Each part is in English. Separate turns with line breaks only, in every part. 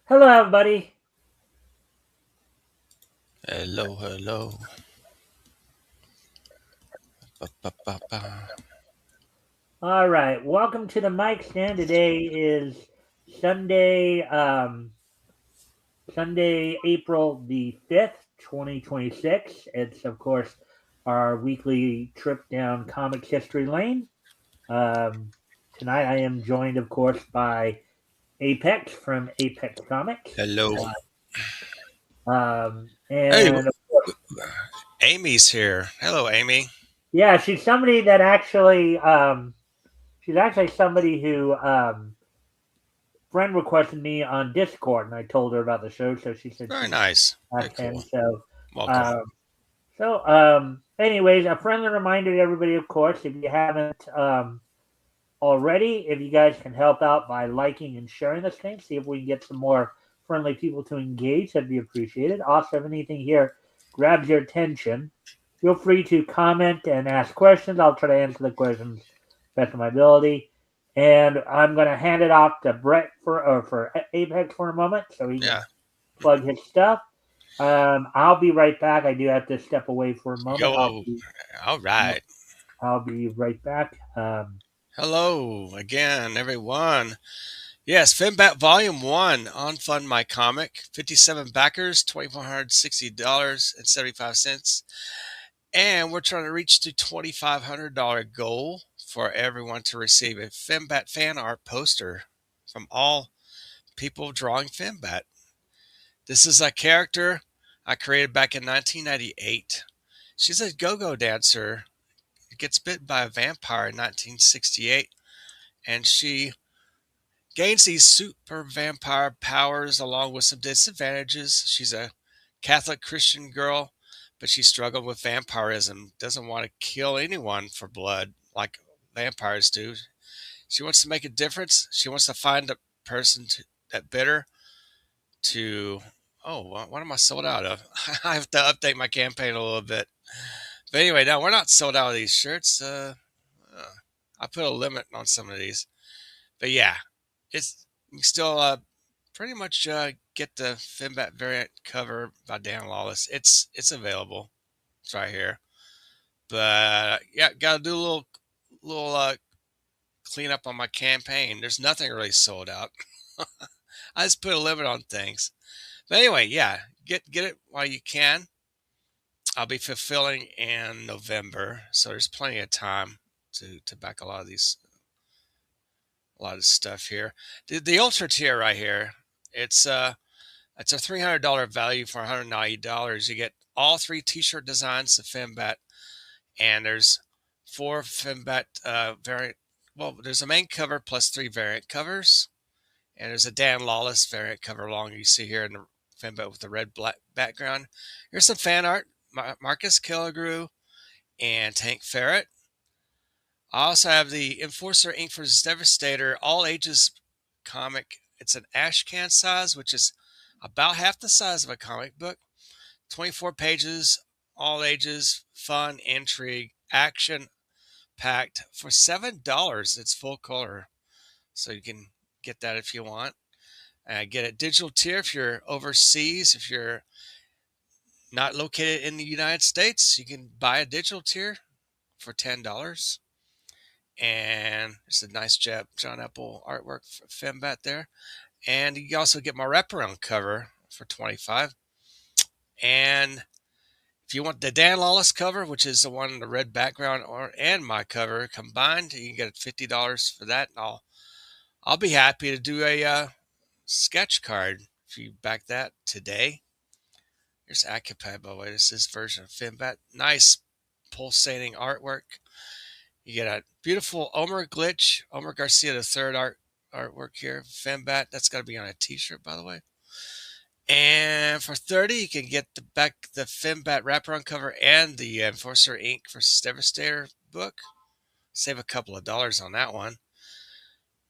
Hello, everybody.
Hello, hello. Ba, ba, ba, ba.
All right, welcome to the mic stand. Today is Sunday, Sunday, April the 5th, 2026. It's, of course, our weekly trip down comics history lane. Um, Tonight, I am joined, of course, by Apex from Apex Comics.
Hello. Hey,
And
Amy's here. Hello, Amy.
yeah, she's somebody that actually, she's actually somebody who friend requested me on Discord, and I told her about the show, so she said
Very
she'd
nice. Very
ask him.
cool. Welcome.
Um, anyways, a friendly reminder to everybody, of course, if you haven't already, if you guys can help out by liking and sharing this thing, see if we can get some more friendly people to engage, that'd be appreciated. Also, if anything here grabs your attention, feel free to comment and ask questions. I'll try to answer the questions best of my ability. And I'm going to hand it off to Brett for Apex for a moment so he can
Yeah.
plug his stuff. I'll be right back. I do have to step away for a moment.
Yo. All right.
I'll be right back.
Hello again, everyone. Yes, Finbat Volume 1 on Fund My Comic. 57 backers, $2,460.75. And we're trying to reach the $2,500 goal for everyone to receive a Finbat fan art poster from all people drawing Finbat. This is a character I created back in 1998. She's a go-go dancer who gets bitten by a vampire in 1968, and she gains these super vampire powers along with some disadvantages. She's a Catholic Christian girl, but she struggled with vampirism, doesn't want to kill anyone for blood like vampires do. She wants to make a difference. She wants to find a person that bit her to what am I sold out of? I have to update my campaign a little bit. But anyway, no, we're not sold out of these shirts. I put a limit on some of these. But yeah, it's you can still pretty much get the Finbat variant cover by Dan Lawless. It's available. It's right here. But yeah, gotta do a little cleanup on my campaign. There's nothing really sold out. I just put a limit on things. But anyway, yeah, get it while you can. I'll be fulfilling in November, so there's plenty of time to back a lot of stuff here. The ultra tier right here, it's it's a $300 value for $190. You get all three T-shirt designs of Finbat, and there's four Finbat variant. Well, there's a main cover plus three variant covers, and there's a Dan Lawless variant cover along you see here in the Finbat with the red black background. Here's some fan art. Marcus Killigrew and Tank Ferret. I also have the Enforcer Ink for Devastator All Ages comic. It's an ash can size, which is about half the size of a comic book. 24 pages, all ages, fun, intrigue, action packed for $7. It's full color, so you can get that if you want. Get a digital tier if you're overseas. If you're not located in the United States, you can buy a digital tier for $10. And it's a nice John Apple artwork for Fembat there. And you also get my wraparound cover for 25. And if you want the Dan Lawless cover, which is the one in the red background, and my cover combined, you can get $50 for that. And I'll be happy to do a sketch card if you back that today. Here's Acupad, by the way. This is version of Finbat. Nice pulsating artwork. You get a beautiful Omer Glitch, Omer Garcia the third artwork here. Fembat. That's got to be on a T-shirt, by the way. And for 30, you can get the Fembat wraparound cover and the Enforcer Ink for Devastator book. Save a couple of dollars on that one.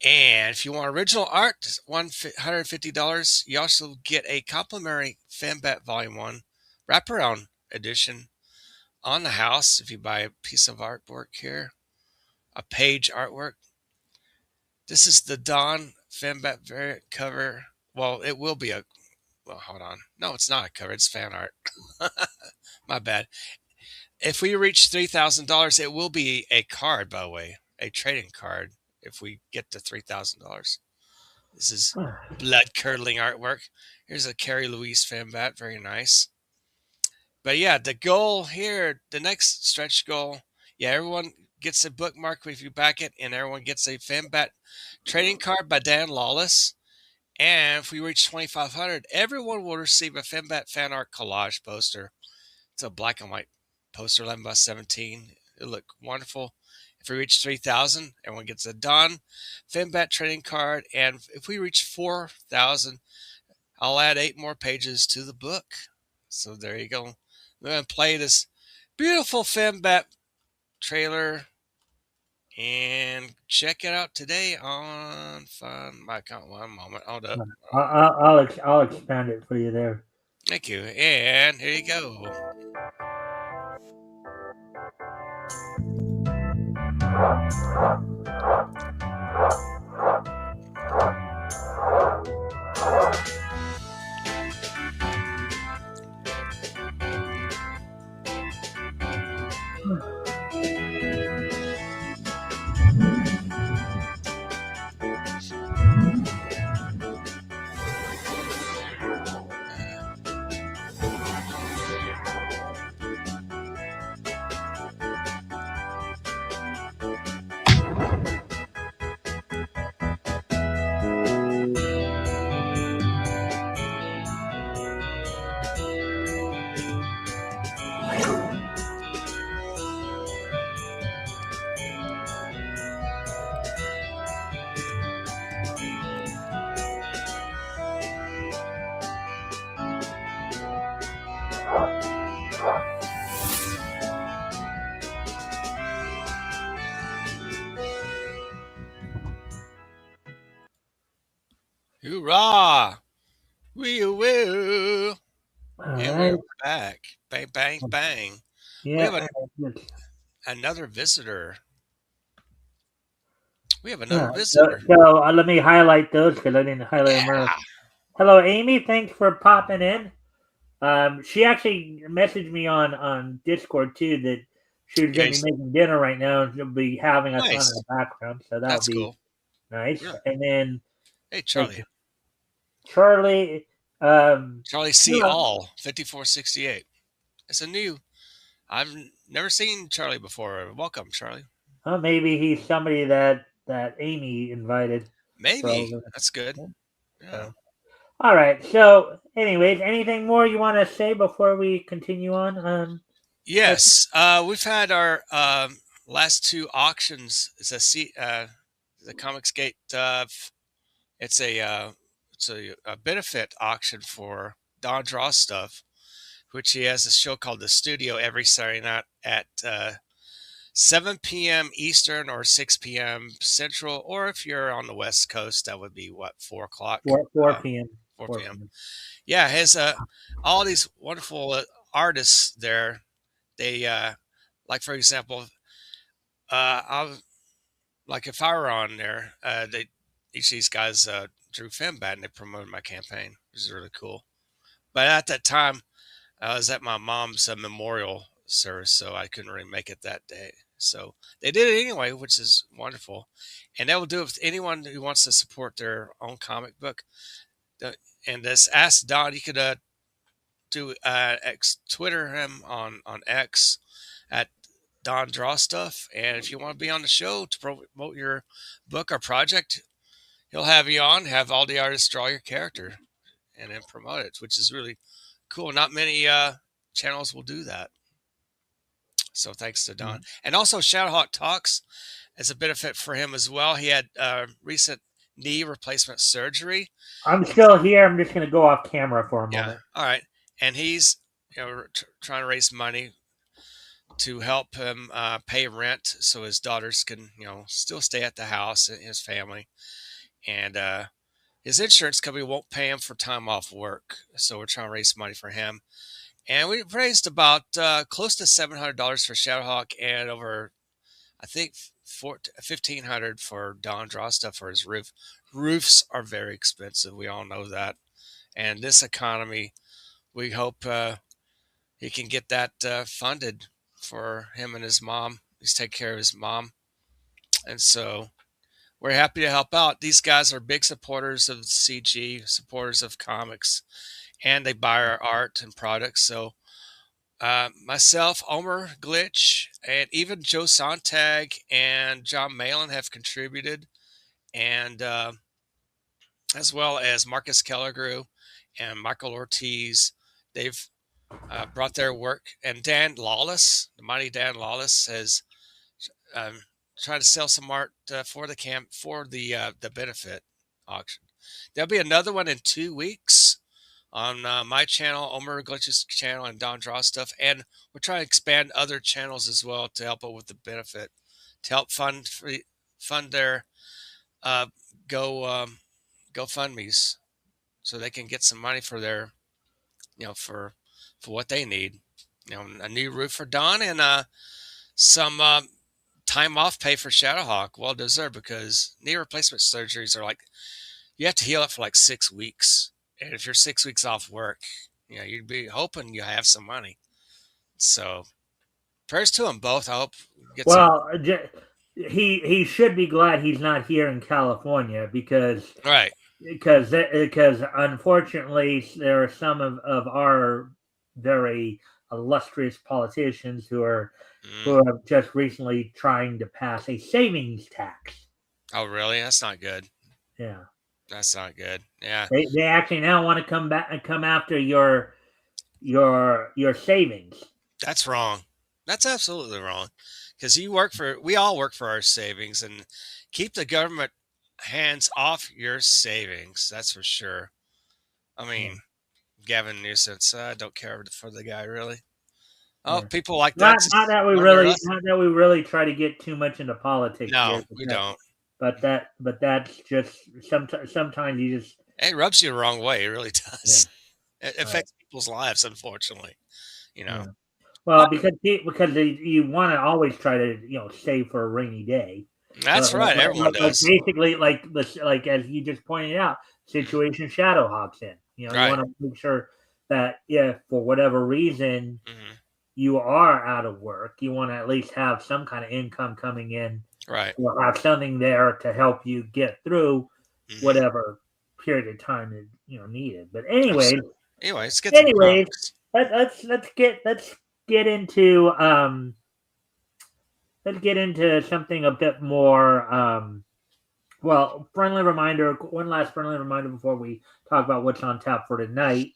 And if you want original art, $150. You also get a complimentary Fembat Volume 1 wraparound edition on the house if you buy a piece of artwork here. A page artwork. This is the Dawn Fembat variant cover well, it will be a. Well, hold on. No, it's not a cover. It's fan art. My bad. If we reach $3,000, it will be a card. By the way, a trading card. If we get to $3,000, this is blood curdling artwork. Here's a Carrie Louise fan bat. Very nice. But yeah, the goal here, the next stretch goal, yeah, everyone gets a bookmark if you back it, and everyone gets a Fembat trading card by Dan Lawless. And if we reach 2,500, everyone will receive a Fembat fan art collage poster. It's a black and white poster, 11 by 17. It'll look wonderful. If we reach 3,000, everyone gets a Don Fembat trading card. And if we reach 4,000, I'll add 8 more pages to the book. So there you go. We're going to play this beautiful Fembat trailer and check it out today on Fun My Account. One moment. Hold up.
I'll expand it for you there.
Thank you. And here you go. Hoorah! Woo! And we're back. Bang, bang, bang.
Yeah.
We have another visitor. We have another visitor.
So let me highlight those because I didn't highlight them earlier. Hello, Amy. Thanks for popping in. She actually messaged me on Discord too that she was going to be making dinner right now and she'll be having us on in the background. So that'll be cool. Nice. Yeah. And then
hey, Charlie.
Charlie
C. All 5468. It's a new. I've never seen Charlie before. Welcome, Charlie.
Oh, maybe he's somebody that Amy invited.
Maybe that's good. Yeah.
So. All right. So, anyways, anything more you want to say before we continue on?
Yes. We've had our last 2 auctions. It's the Comicsgate. It's a benefit auction for Don Draw Stuff, which he has a show called The Studio every Saturday night at 7 p.m. Eastern or 6 p.m. Central, or if you're on the West Coast, that would be 4 o'clock?
4 p.m.
4 p.m. Yeah, has all these wonderful artists there. They like, for example, like if I were on there, each of these guys drew Fembat and they promoted my campaign, which is really cool. But at that time, I was at my mom's memorial service, so I couldn't really make it that day. So they did it anyway, which is wonderful. And that will do it with anyone who wants to support their own comic book. And this Ask Don, you could do Twitter him on X at Don Draw Stuff. And if you want to be on the show to promote your book or project, he'll have you on, have all the artists draw your character and then promote it, which is really cool. Not many channels will do that. So thanks to Don. And also Shadowhawk Talks as a benefit for him as well. He had recent knee replacement surgery.
I'm still here. I'm just going to go off camera for a moment.
All right. And he's trying to raise money to help him pay rent so his daughters can still stay at the house and his family. And his insurance company won't pay him for time off work. So we're trying to raise money for him. And we raised about close to $700 for Shadowhawk and over, I I think 1,500 for Don Draw stuff for his roof. Roofs are very expensive. We all know that. And this economy, we hope he can get that funded for him and his mom. He's taking care of his mom, and so we're happy to help out. These guys are big supporters of CG, supporters of comics, and they buy our art and products. So myself, Omer Glitch, and even Joe Sontag and John Malin have contributed, and as well as Marcus Kellergrew and Michael Ortiz. They've brought their work, and Dan Lawless, the mighty Dan Lawless, has tried to sell some art for the benefit auction. There'll be another one in 2 weeks on my channel, Omer Glitch's channel, and Don Draw stuff, and we're trying to expand other channels as well to help out with the benefit, to help fund their uh, go GoFundmes, so they can get some money for their, for what they need. A new roof for Don, and some time off pay for Shadowhawk. Well deserved, because knee replacement surgeries are like, you have to heal it for like 6 weeks. And if you're 6 weeks off work, you'd be hoping you have some money. So prayers to them both. I hope get some.
Well, he should be glad he's not here in California, because
Right.
because unfortunately there are some of our very illustrious politicians who are just recently trying to pass a savings tax.
Oh, really? That's not good.
Yeah,
That's not good. Yeah.
they actually now want to come after your savings.
That's wrong. That's absolutely wrong. Because we all work for our savings, and keep the government hands off your savings. That's for sure. I mean, Gavin Newsom, I don't care for the guy, really. Oh,
Yeah.
people like that.
Not that we really try to get too much into politics
No,
here.
we don't.
But that's just sometimes you just,
It rubs you the wrong way. It really does.
Yeah.
It affects people's lives, unfortunately.
Yeah. Well, because you want to always try to save for a rainy day.
That's right. Everyone does.
Basically, like as you just pointed out, situation Shadowhawk's in. You
Right.
want to make sure that if for whatever reason
Mm-hmm.
you are out of work, you want to at least have some kind of income coming in.
Right.
Or have something there to help you get through whatever period of time is needed. But anyways,
let's get
let's get into something a bit more friendly reminder. One last friendly reminder before we talk about what's on tap for tonight.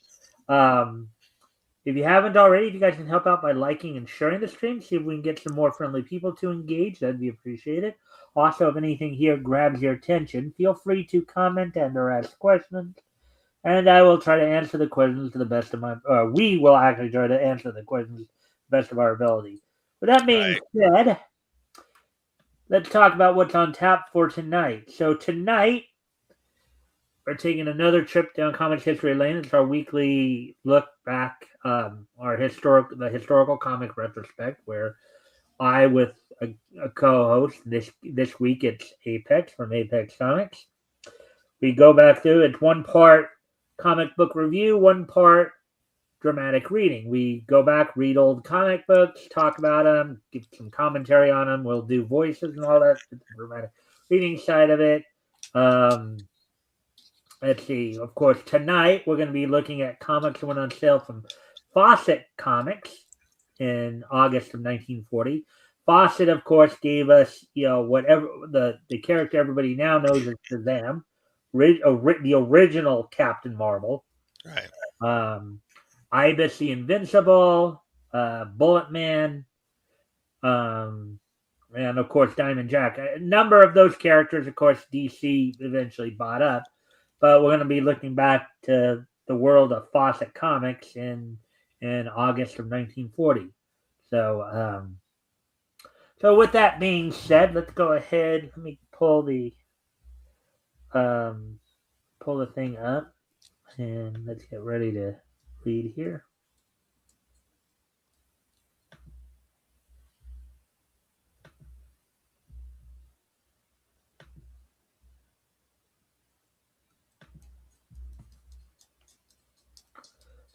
If you haven't already, if you guys can help out by liking and sharing the stream, see if we can get some more friendly people to engage, that'd be appreciated. Also, if anything here grabs your attention, feel free to comment and or ask questions, and I will try to answer the questions to the best of we will actually try to answer the questions to the best of our ability. With that being said, let's talk about what's on tap for tonight. So tonight, we're taking another trip down Comics History Lane. It's our weekly look back, the historical comic retrospect, where I, with a co-host, this week it's Apex from Apex Comics. We go back through. It's one part comic book review, one part dramatic reading. We go back, read old comic books, talk about them, give some commentary on them. We'll do voices and all that. The dramatic reading side of it. Let's see. Of course, tonight we're going to be looking at comics that went on sale from Fawcett Comics in August of 1940. Fawcett, of course, gave us, whatever the character everybody now knows as Shazam, the original Captain Marvel.
Right.
Ibis the Invincible, Bullet Man, and of course Diamond Jack. A number of those characters, of course, DC eventually bought up. But we're going to be looking back to the world of Fawcett Comics in August of 1940. So, so with that being said, let's go ahead. Let me pull the thing up, and let's get ready to read here.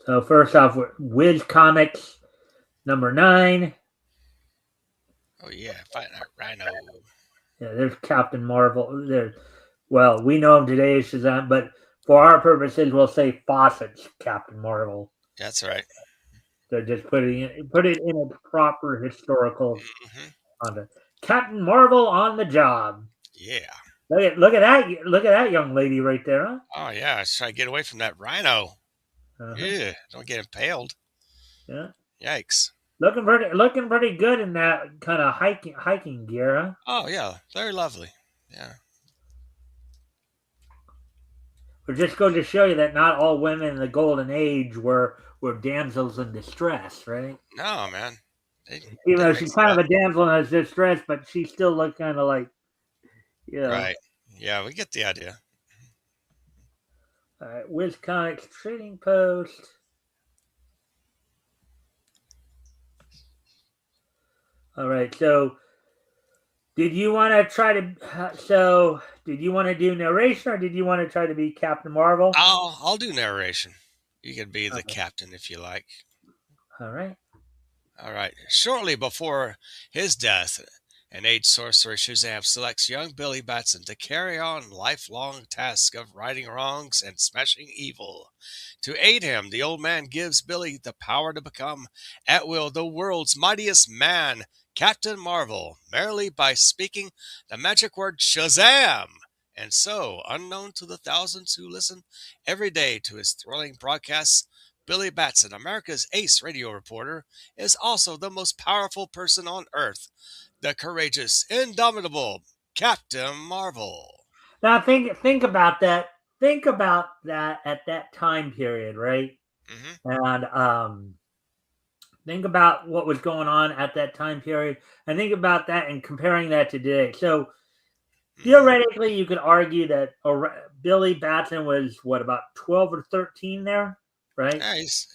So first off, Wiz Comics #9.
Oh yeah, fighting a rhino.
Yeah, there's Captain Marvel. Well, we know him today as Shazam, but for our purposes, we'll say Fawcett's Captain Marvel.
That's right.
They're just put it in a proper historical
Hmm.
context. Captain Marvel on the job.
Yeah.
Look at that young lady right there, huh?
Oh yeah, I was trying to get away from that rhino.
Uh-huh.
Yeah, don't get impaled.
Yeah,
Yikes.
looking pretty good in that kind of hiking gear, huh?
Oh yeah, very lovely. Yeah.
But just go to show you that not all women in the golden age were damsels in distress, right?
No, man. They
Even
they
though she's
mixed it
kind of
up.
a damsel in distress, but she still looked kind of like, you know.
Right. Yeah, we get the idea.
All right, Wiz Comics Trading Post. All right, so did you want to try to? So did you want to do narration, or did you want to try to be Captain Marvel?
I'll do narration. You can be the
Okay.
captain if you like.
All right.
All right. Shortly before his death, an aged sorcerer Shazam selects young Billy Batson to carry on lifelong task of righting wrongs and smashing evil. To aid him, the old man gives Billy the power to become, at will, the world's mightiest man, Captain Marvel, merely by speaking the magic word Shazam. And so, unknown to the thousands who listen every day to his thrilling broadcasts, Billy Batson, America's ace radio reporter, is also the most powerful person on Earth, the courageous, indomitable Captain Marvel.
Now think about that. Think about that at that time period, right?
Hmm.
And think about what was going on at that time period, and think about that and comparing that to today. So
Hmm.
theoretically, you could argue that Billy Batson was what, about 12 or 13 there, right?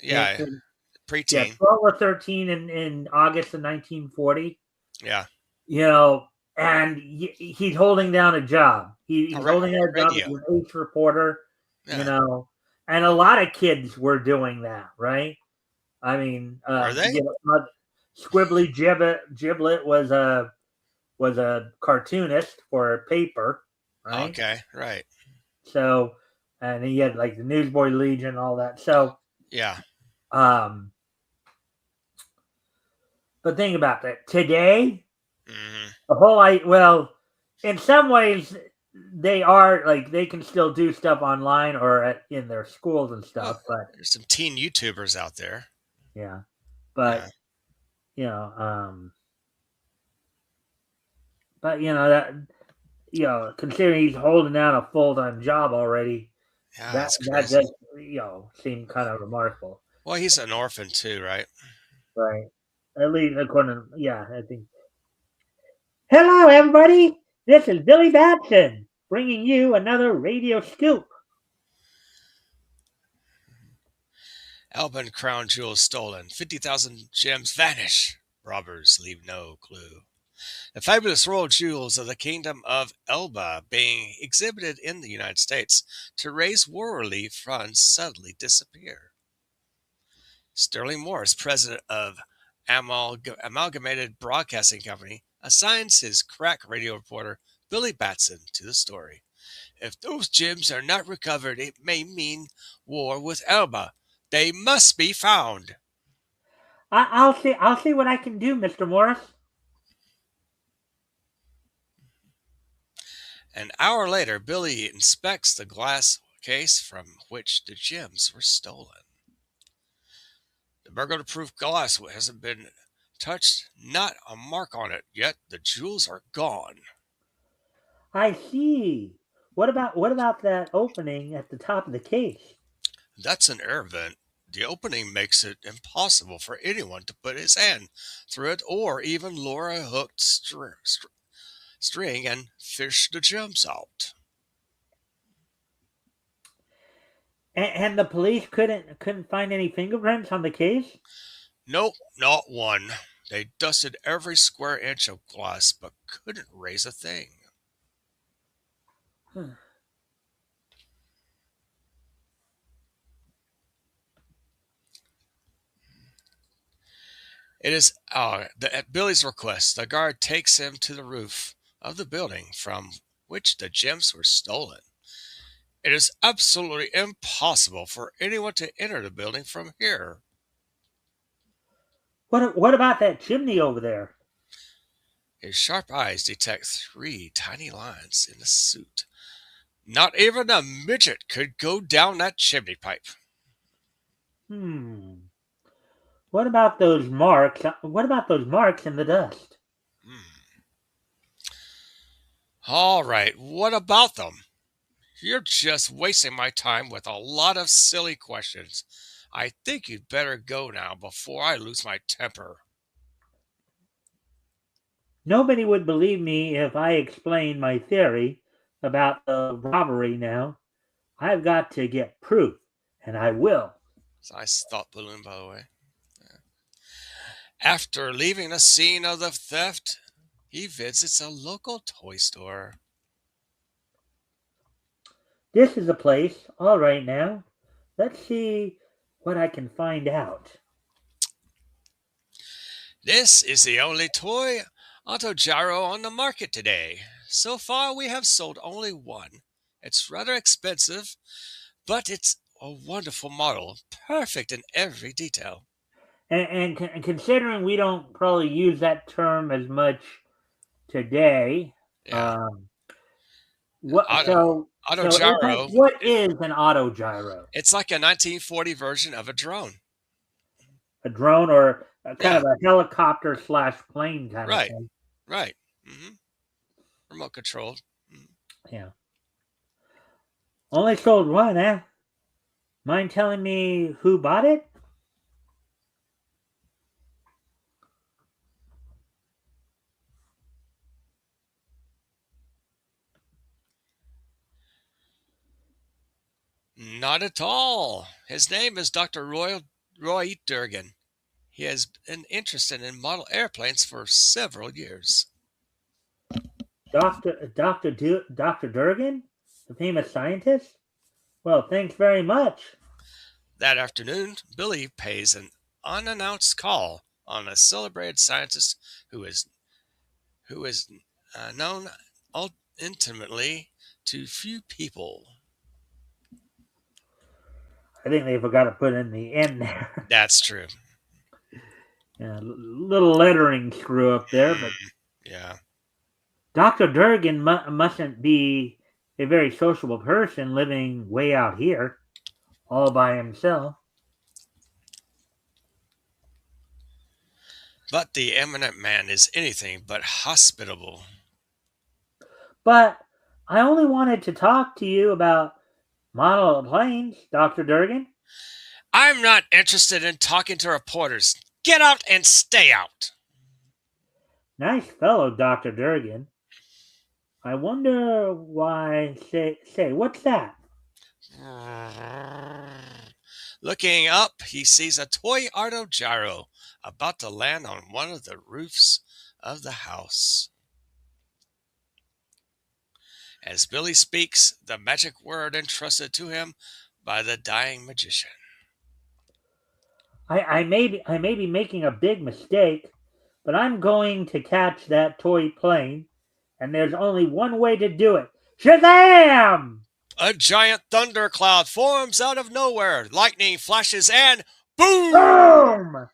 Yeah,
Yeah,
preteen.
12 or 13 in August of 1940.
Yeah,
You know, and he's holding down a job. He's holding down a job as
radio.
an ace reporter, you
Yeah,
know, and a lot of kids were doing that, right? I mean,
are they?
Squibbly Giblet was a cartoonist for a paper, right?
Okay, right.
So, and he had like the Newsboy Legion, all that. So,
Yeah.
um, but think about that. Today,
Hmm.
the whole well, in some ways, they are like they can still do stuff online or in their schools and
Well,
stuff. But
there's some teen YouTubers out there.
yeah,
Yeah.
but you know, that considering he's holding down a full time job already,
Yeah,
that
that's
that
crazy.
just seemed kind of remarkable,
Well, he's an orphan too, right?
right? At least according to, yeah, I think. Hello, everybody. This is Billy Batson bringing you another radio scoop.
Alban crown jewels stolen. 50,000 gems vanish. Robbers leave no clue. The fabulous royal jewels of the Kingdom of Elba being exhibited in the United States to raise war relief funds suddenly disappear. Sterling Morris, president of Amalgamated Broadcasting Company, assigns his crack radio reporter Billy Batson to the story. If those gems are not recovered, it may mean war with Elba. They must be found.
I'll see. I'll see what I can do, Mr. Morris.
An hour later, Billy inspects the glass case from which the gems were stolen. The burglar proof glass hasn't been touched, not a mark on it, yet the jewels are gone.
I see. What about that opening at the top of the case?
That's an air vent. The opening makes it impossible for anyone to put his hand through it or even lure a hooked string and fish the gems out.
And the police couldn't find any fingerprints on the case.
Nope, not one. They dusted every square inch of glass but couldn't raise a thing. It is at Billy's request. The guard takes him to the roof of the building from which the gems were stolen. It is absolutely impossible for anyone to enter the building from here.
What about that chimney over there?
His sharp eyes detect three tiny lines in the suit. Not even a midget could go down that chimney pipe.
Hmm. What about those marks? What about those marks in the dust?
Hmm. All right, what about them? You're just wasting my time with a lot of silly questions. I think you'd better go now before I lose my temper.
Nobody would believe me if I explained my theory about the robbery now. I've got to get proof, and I will.
It's a nice thought balloon, by the way. After leaving the scene of the theft, he visits a local toy store.
This is a place. All right now. Let's see what I can find out.
This is the only toy autogyro on the market today. So far, we have sold only one. It's rather expensive, but it's a wonderful model, perfect in every detail.
And considering we don't probably use that term as much today,
Yeah,
um, what
auto
so
autogyro.
what is an autogyro?
It's like a 1940 version of a drone.
A drone or a kind
Yeah,
of a helicopter slash plane kind of
right,
thing?
right. Remote controlled.
Yeah. Only sold one, eh? Mind telling me who bought it?
Not at all. His name is Dr. Roy Durgan. He has been interested in model airplanes for several years.
Dr. Durgan, the famous scientist. Well, thanks very much.
That afternoon, Billy pays an unannounced call on a celebrated scientist who is known intimately to few people.
I think they forgot to put in the end there.
That's true.
Yeah, little lettering screw up there, but
Yeah.
Dr. Durgan mustn't be a very sociable person living way out here all by himself.
But the eminent man is anything but hospitable.
But I only wanted to talk to you about model planes, Dr. Durgan.
I'm not interested in talking to reporters. Get out and stay out.
Nice fellow, Dr. Durgan. I wonder why. Say, what's that?
Looking up, he sees a toy autogyro about to land on one of the roofs of the house. As Billy speaks the magic word entrusted to him by the dying magician.
I may be making a big mistake, but I'm going to catch that toy plane, and there's only one way to do it. Shazam!
A giant thundercloud forms out of nowhere. Lightning flashes and boom!
Boom!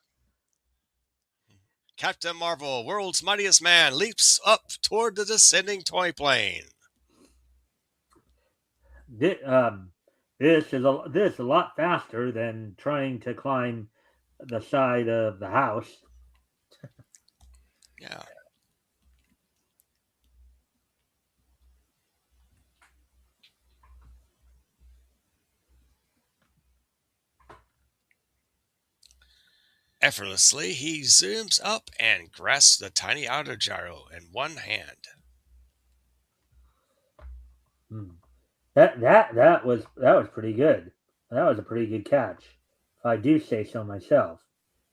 Captain Marvel, world's mightiest man, leaps up toward the descending toy plane.
This, this is a lot faster than trying to climb the side of the house.
Yeah. Effortlessly, he zooms up and grasps the tiny autogyro in one hand.
Hmm. That was pretty good. That was a pretty good catch, if I do say so myself.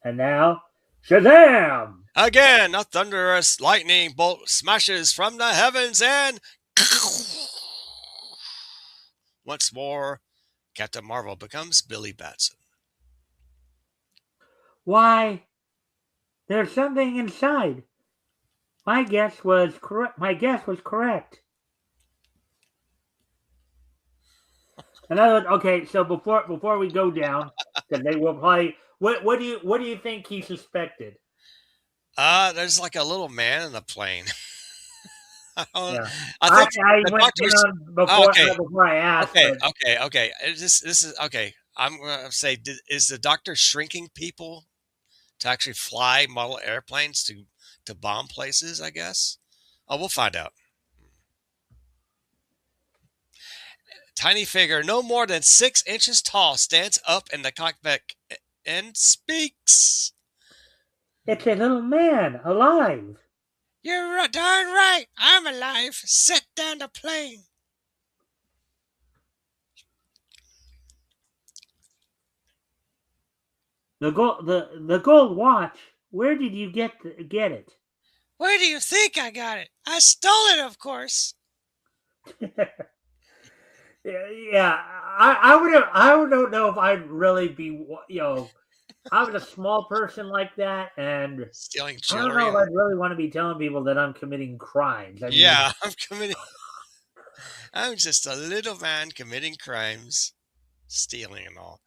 And now, Shazam!
Again, a thunderous lightning bolt smashes from the heavens and once more, Captain Marvel becomes Billy Batson.
Why, There's something inside. My guess was correct. My guess was correct. In other words, okay. So before we go down, because they will probably. What do you think he suspected?
There's like a little man in the plane. I, don't,
Yeah,
I think
I
the
went
doctor's.
down
Oh, okay,
before I asked,
okay,
but
okay, okay. This is okay. I'm gonna say, is the doctor shrinking people to actually fly model airplanes to bomb places? I guess. Oh, we'll find out. Tiny figure, no more than 6 inches tall, stands up in the cockpit and speaks.
it's a little man alive.
You're darn right. I'm alive. Set down the plane.
The gold watch. Where did you get it?
Where do you think I got it? I stole it, of course.
Yeah, I would have. I don't know if I'd really be. I was a small person like that, and
Stealing
I don't know
jewelry.
if I'd really want to be telling people that I'm committing crimes. I mean,
Yeah, I'm committing. I'm just a little man committing crimes, stealing and all.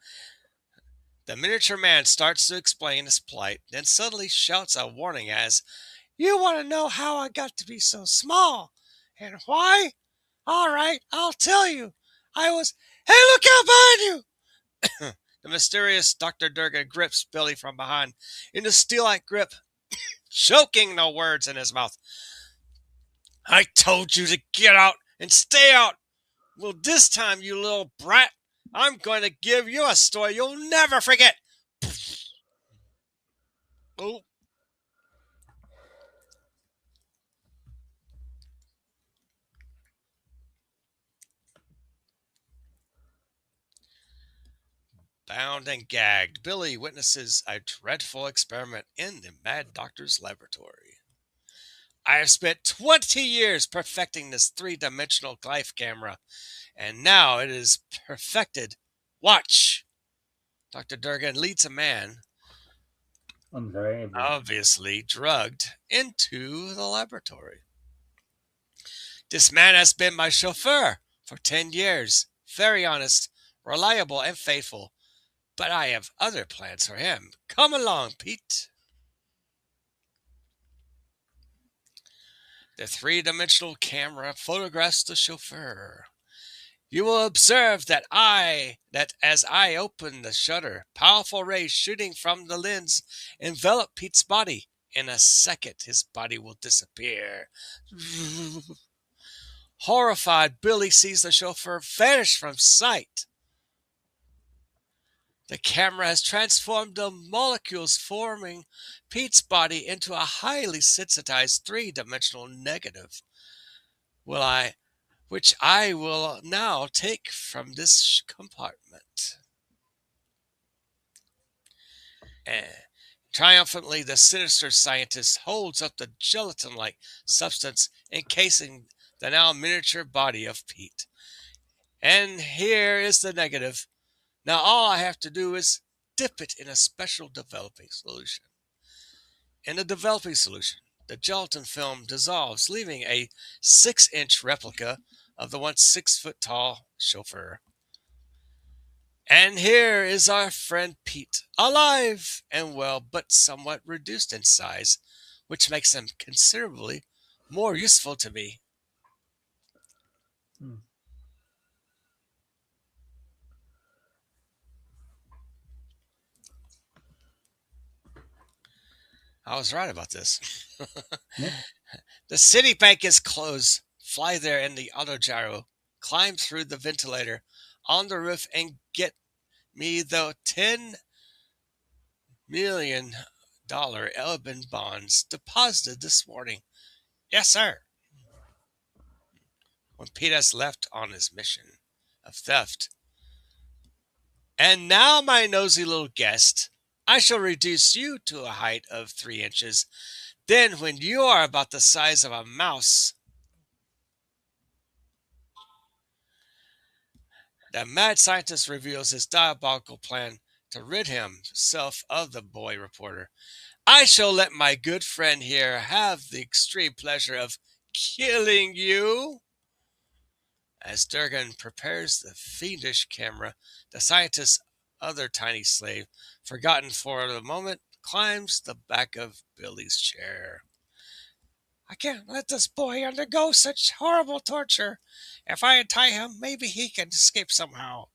The miniature man starts to explain his plight, then suddenly shouts a warning as, "You want to know how I got to be so small? And why? All right, I'll tell you. I was. Hey, look out behind you!" The mysterious Dr. Durga grips Billy from behind in a steel-like grip, choking the words in his mouth. "I told you to get out and stay out. Well, this time, you little brat, I'm going to give you a story you'll never forget." Oh, bound and gagged, Billy witnesses a dreadful experiment in the Mad Doctor's laboratory. "I have spent 20 years perfecting this three-dimensional life camera, and now it is perfected. Watch." Dr. Durgan leads a man,
I'm sorry.
obviously drugged, into the laboratory. "This man has been my chauffeur for 10 years. Very honest, reliable, and faithful. But I have other plans for him. Come along, Pete." The three-dimensional camera photographs the chauffeur. "You will observe that as I open the shutter, powerful rays shooting from the lens envelop Pete's body. In a second, his body will disappear." Horrified, Billy sees the chauffeur vanish from sight. The camera has transformed the molecules forming Pete's body into a highly sensitized three-dimensional negative. Which I will now take from this compartment. Triumphantly, the sinister scientist holds up the gelatin-like substance encasing the now miniature body of Pete. "And here is the negative. Now all I have to do is dip it in a special developing solution." In the developing solution, the gelatin film dissolves, leaving a 6-inch replica of the once 6-foot tall chauffeur. "And here is our friend Pete, alive and well, but somewhat reduced in size, which makes him considerably more useful to me."
Hmm.
I was right about this.
Yeah.
"The city bank is closed. Fly there in the autogyro, climb through the ventilator on the roof, and get me the $10 million Elbin bonds deposited this morning." "Yes, sir." When Pete has left on his mission of theft, "And now, my nosy little guest, I shall reduce you to a height of 3 inches. Then, when you are about the size of a mouse, the mad scientist reveals his diabolical plan to rid himself of the boy reporter. I shall let my good friend here have the extreme pleasure of killing you. As Durgan prepares the fiendish camera, the scientist's other tiny slave, forgotten for the moment, climbs the back of Billy's chair. I can't let this boy undergo such horrible torture. If I untie him, maybe he can escape somehow.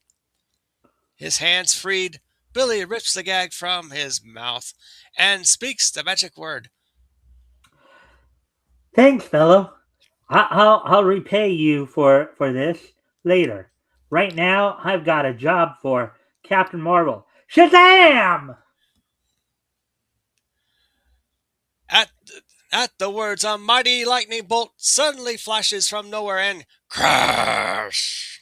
His hands freed, Billy rips the gag from his mouth and speaks the magic word.
Thanks, fellow. I'll repay you for this later. Right now, I've got a job for Captain Marvel. Shazam!
At, at the words, a mighty lightning bolt suddenly flashes from nowhere and crash!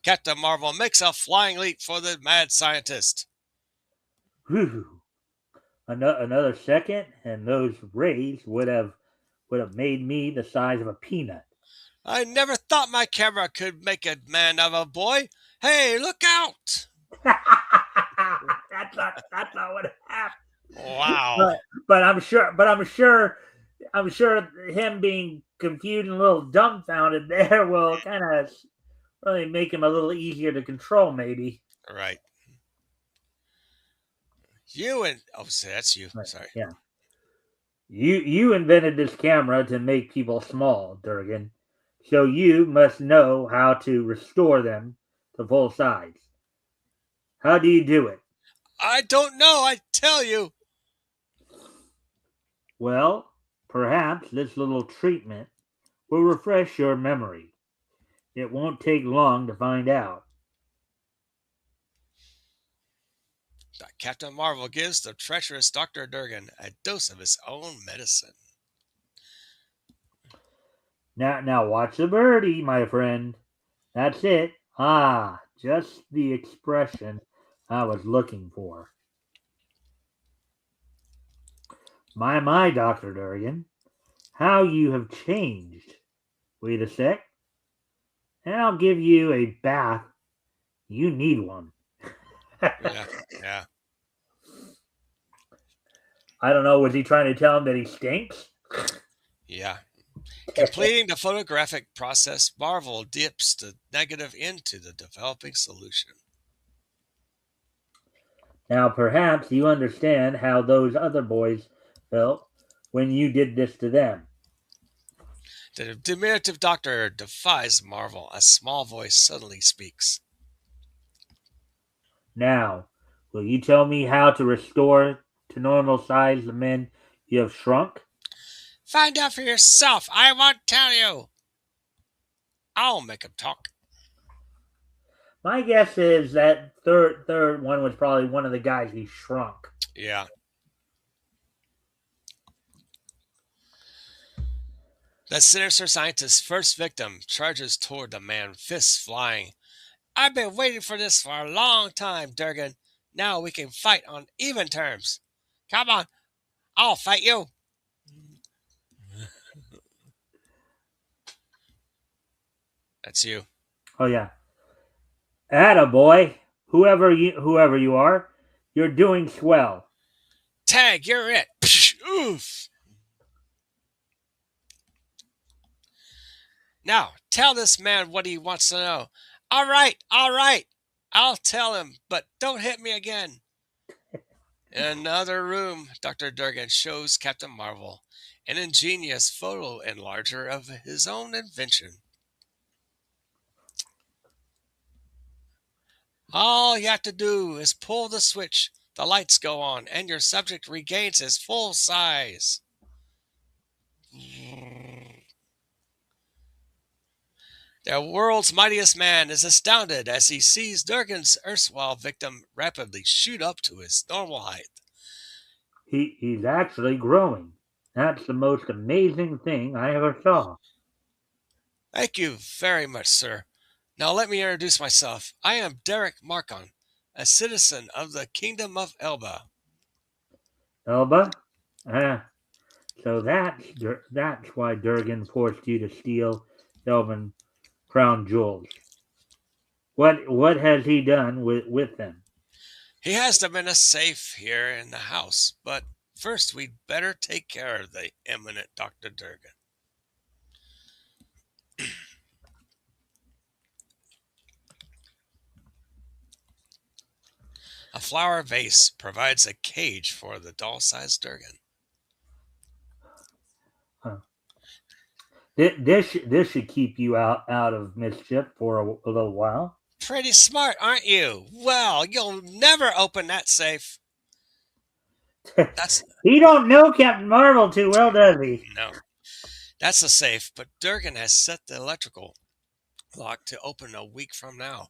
Captain Marvel makes a flying leap for the mad scientist.
Whew. Another second, and those rays would have made me the size of a peanut.
I never thought my camera could make a man of a boy. Hey, look out!
That's not what happened.
Wow.
But I'm sure him being confused and a little dumbfounded there will kind of really make him a little easier to control, maybe.
Right. You and oh, that's you.
Right.
Sorry.
Yeah. You invented this camera to make people small, Durgan. So you must know how to restore them to full size. How do you do it?
I don't know. I tell you.
Well, perhaps this little treatment will refresh your memory. It won't take long to find out.
Captain Marvel gives the treacherous Dr. Durgan a dose of his own medicine.
Now watch the birdie, my friend. That's it. Ah, just the expression I was looking for. My, Dr. Durgan. How you have changed. Wait a sec, and I'll give you a bath. You need one.
Yeah.
I don't know. Was he trying to tell him that he stinks?
Yeah. Completing the photographic process, Marvel dips the negative into the developing solution.
Now, perhaps you understand how those other boys felt when you did this to them.
The diminutive doctor defies Marvel. A small voice suddenly speaks.
Now, will you tell me how to restore to normal size the men you have shrunk?
Find out for yourself. I won't tell you. I'll make him talk.
My guess is that third one was probably one of the guys he shrunk.
Yeah. The sinister scientist's first victim charges toward the man, fists flying. I've been waiting for this for a long time, Durgan. Now we can fight on even terms. Come on, I'll fight you. That's you.
Oh yeah, attaboy. Whoever you are, you're doing swell.
Tag, you're it. Psh, oof. Now, tell this man what he wants to know. All right. I'll tell him, but don't hit me again. In another room, Dr. Durgan shows Captain Marvel an ingenious photo enlarger of his own invention. All you have to do is pull the switch, the lights go on, and your subject regains his full size. The world's mightiest man is astounded as he sees Durgan's erstwhile victim rapidly shoot up to his normal height.
He's actually growing. That's the most amazing thing I ever saw.
Thank you very much, sir. Now let me introduce myself. I am Derek Markon, a citizen of the Kingdom of Elba.
Elba? So that's why Durgan forced you to steal Elven crown jewels. What has he done with them?
He has them in a safe here in the house, but first we'd better take care of the eminent Dr. Durgan. A flower vase provides a cage for the doll-sized Durgan.
Huh. This should keep you out of mischief for a little while.
Pretty smart, aren't you? Well, you'll never open that safe. That's
He don't know Captain Marvel too well, does he?
no. That's a safe, but Durgan has set the electrical lock to open a week from now.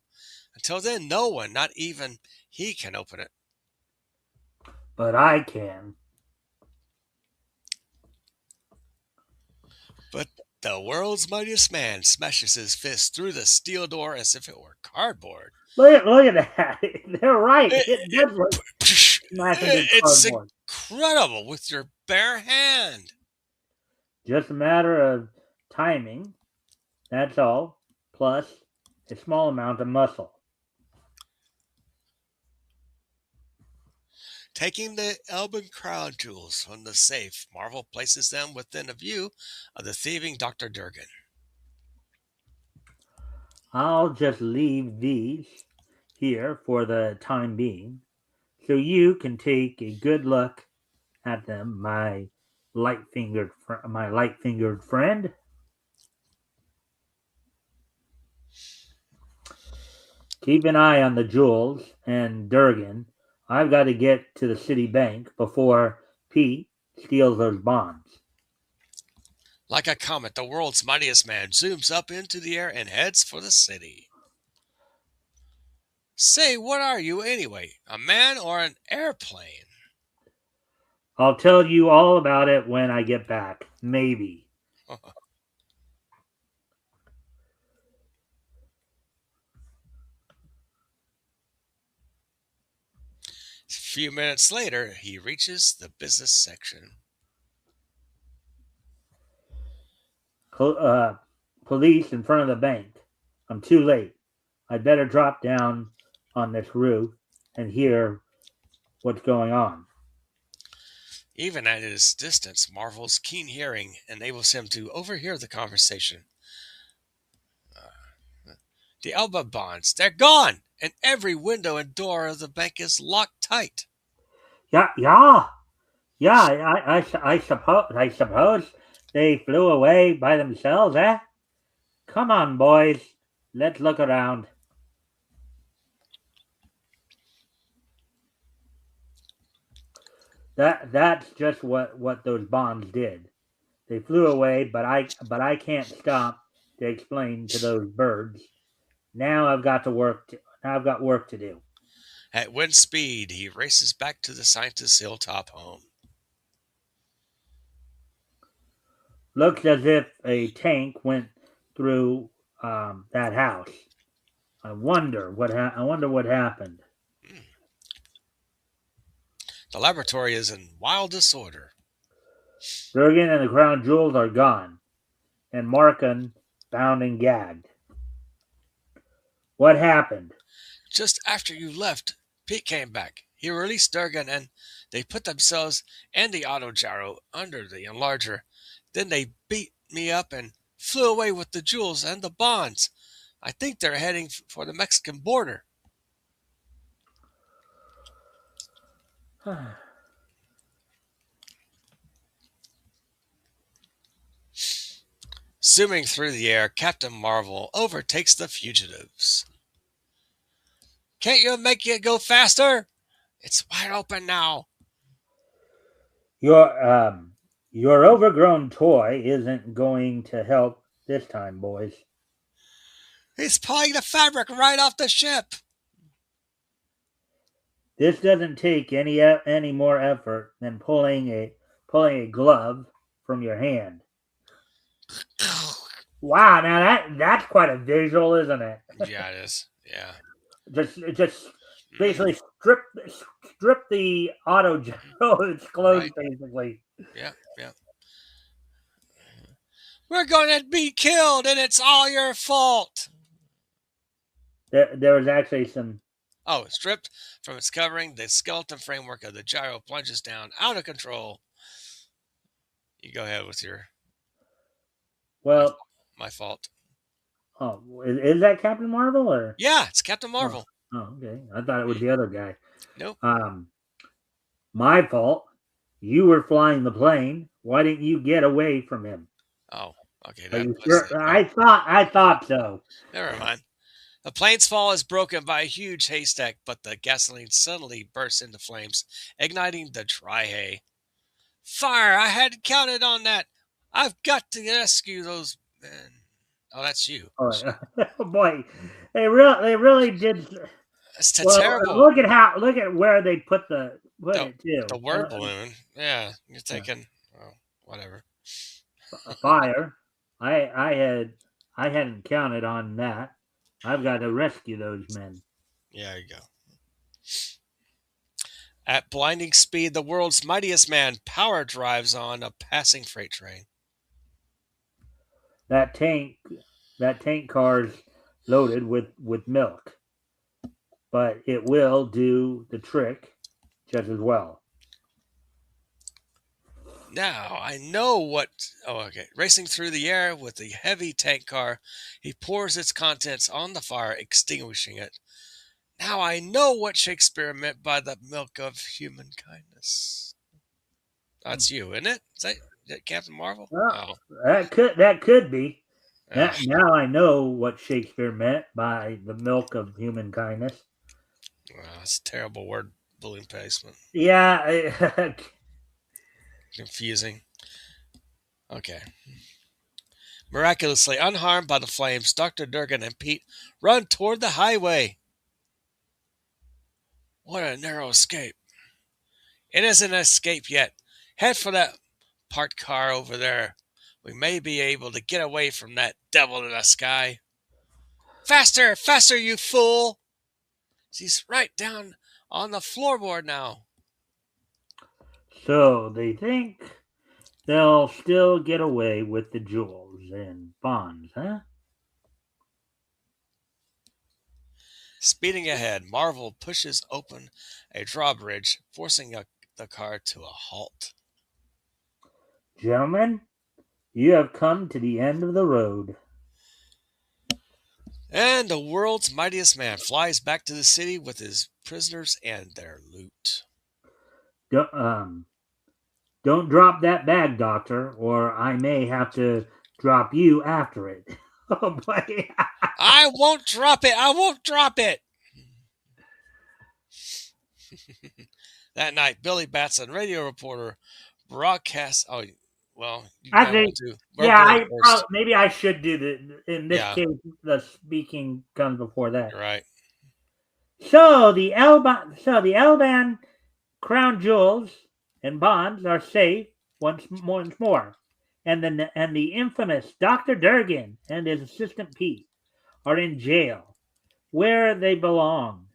Until then, no one, not even he, can open it.
But I can.
But the world's mightiest man smashes his fist through the steel door as if it were cardboard.
Look at that. They're right. It does look smashing through
It's
cardboard.
incredible with your bare hand.
Just a matter of timing. That's all. Plus a small amount of muscle.
Taking the Elben crown jewels from the safe, Marvel places them within a view of the thieving Dr. Durgan.
I'll just leave these here for the time being, so you can take a good look at them, my light-fingered friend. Keep an eye on the jewels and Durgan. I've got to get to the city bank before Pete steals those bonds.
Like a comet, the world's mightiest man zooms up into the air and heads for the city. Say, what are you anyway? A man or an airplane?
I'll tell you all about it when I get back. Maybe.
A few minutes later, he reaches the business section.
Police in front of the bank. I'm too late. I'd better drop down on this roof and hear what's going on.
Even at his distance, Marvel's keen hearing enables him to overhear the conversation. The Elba bonds, they're gone, and every window and door of the bank is locked tight.
Yeah. I suppose they flew away by themselves, eh? Come on, boys. Let's look around. That's just what those bonds did. They flew away, but I can't stop to explain to those birds. Now I've got work to do.
At wind speed, he races back to the scientist's hilltop home.
Looks as if a tank went through that house. I wonder what happened.
The laboratory is in wild disorder.
Durgan and the crown jewels are gone, and Markin bound and gagged. What happened?
Just after you left, Pete came back. He released Durgan, and they put themselves and the auto gyro under the enlarger. Then they beat me up and flew away with the jewels and the bonds. I think they're heading for the Mexican border. Zooming through the air, Captain Marvel overtakes the fugitives. Can't you make it go faster? It's wide open now.
Your overgrown toy isn't going to help this time, boys.
He's pulling the fabric right off the ship.
This doesn't take any more effort than pulling a glove from your hand. Wow, now that's quite a visual, isn't it?
Yeah, it is. Yeah.
Just basically strip the auto gyro its clothes, right. Basically.
Yeah. We're going to be killed, and it's all your fault.
There was actually some
Oh, stripped from its covering, the skeleton framework of the gyro plunges down out of control. You go ahead with your my
Well,
my fault.
oh, is that Captain Marvel or?
Yeah, it's Captain
Oh,
Marvel.
oh, okay. I thought it was the other guy.
Nope.
Um, my fault. You were flying the plane. Why didn't you get away from him?
Oh, okay,
Are
that
you
was
sure?
it. Right.
I thought so.
Never mind. The plane's fall is broken by a huge haystack, but the gasoline suddenly bursts into flames, igniting the dry hay. Fire! I hadn't counted on that. I've got to rescue those men. Oh, that's you.
Oh, oh boy, they really did.
It's
Well,
terrible.
look at where they put
The
it too.
the word balloon. Yeah, you're thinking, oh, whatever.
Fire. I hadn't counted on that. I've got to rescue those men.
Yeah, there you go. At blinding speed, the world's mightiest man power drives on a passing freight train.
That tank that tank car's loaded with milk, but it will do the trick just as well.
Now I know what. Oh, okay. Racing through the air with the heavy tank car, he pours its contents on the fire, extinguishing it. Now I know what Shakespeare meant by the milk of human kindness. That's you, isn't it? Is that Captain Marvel?
Well,
Oh,
that could be.
ugh.
Now I know what Shakespeare meant by the milk of human kindness.
Wow, that's a terrible word balloon placement.
Yeah,
Confusing. Okay. Miraculously unharmed by the flames, Dr. Durgan and Pete run toward the highway. What a narrow escape. It isn't an escape yet. Head for that parked car over there. We may be able to get away from that devil in the sky. Faster, faster, you fool! She's right down on the floorboard now.
so they think they'll still get away with the jewels and bonds, huh?
Speeding ahead, Marvel pushes open a drawbridge, forcing the car to a halt.
Gentlemen, you have come to the end of the road.
And the world's mightiest man flies back to the city with his prisoners and their loot.
Don't, don't drop that bag, Doctor, or I may have to drop you after it. Oh boy.
I won't drop it. I won't drop it. That night, Billy Batson, radio reporter, broadcast. Oh, well, you
I
might want
think,
to. Word
yeah,
balloon first.
maybe I should do in this
Yeah,
case, the speaking comes before that.
you're right.
So the Elban crown jewels and bonds are safe once more, and the infamous Dr. Durgan and his assistant Pete are in jail, where they belong.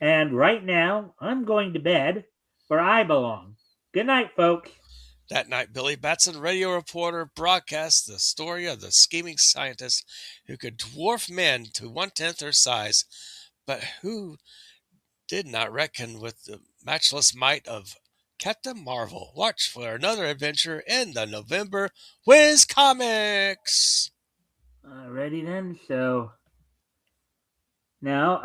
And right now, I'm going to bed where I belong. Good night, folks.
That night, Billy Batson, radio reporter, broadcasts the story of the scheming scientist who could dwarf men to one-tenth their size, but who did not reckon with the matchless might of Captain Marvel. Watch for another adventure in the November Whiz Comics.
Ready then? So now,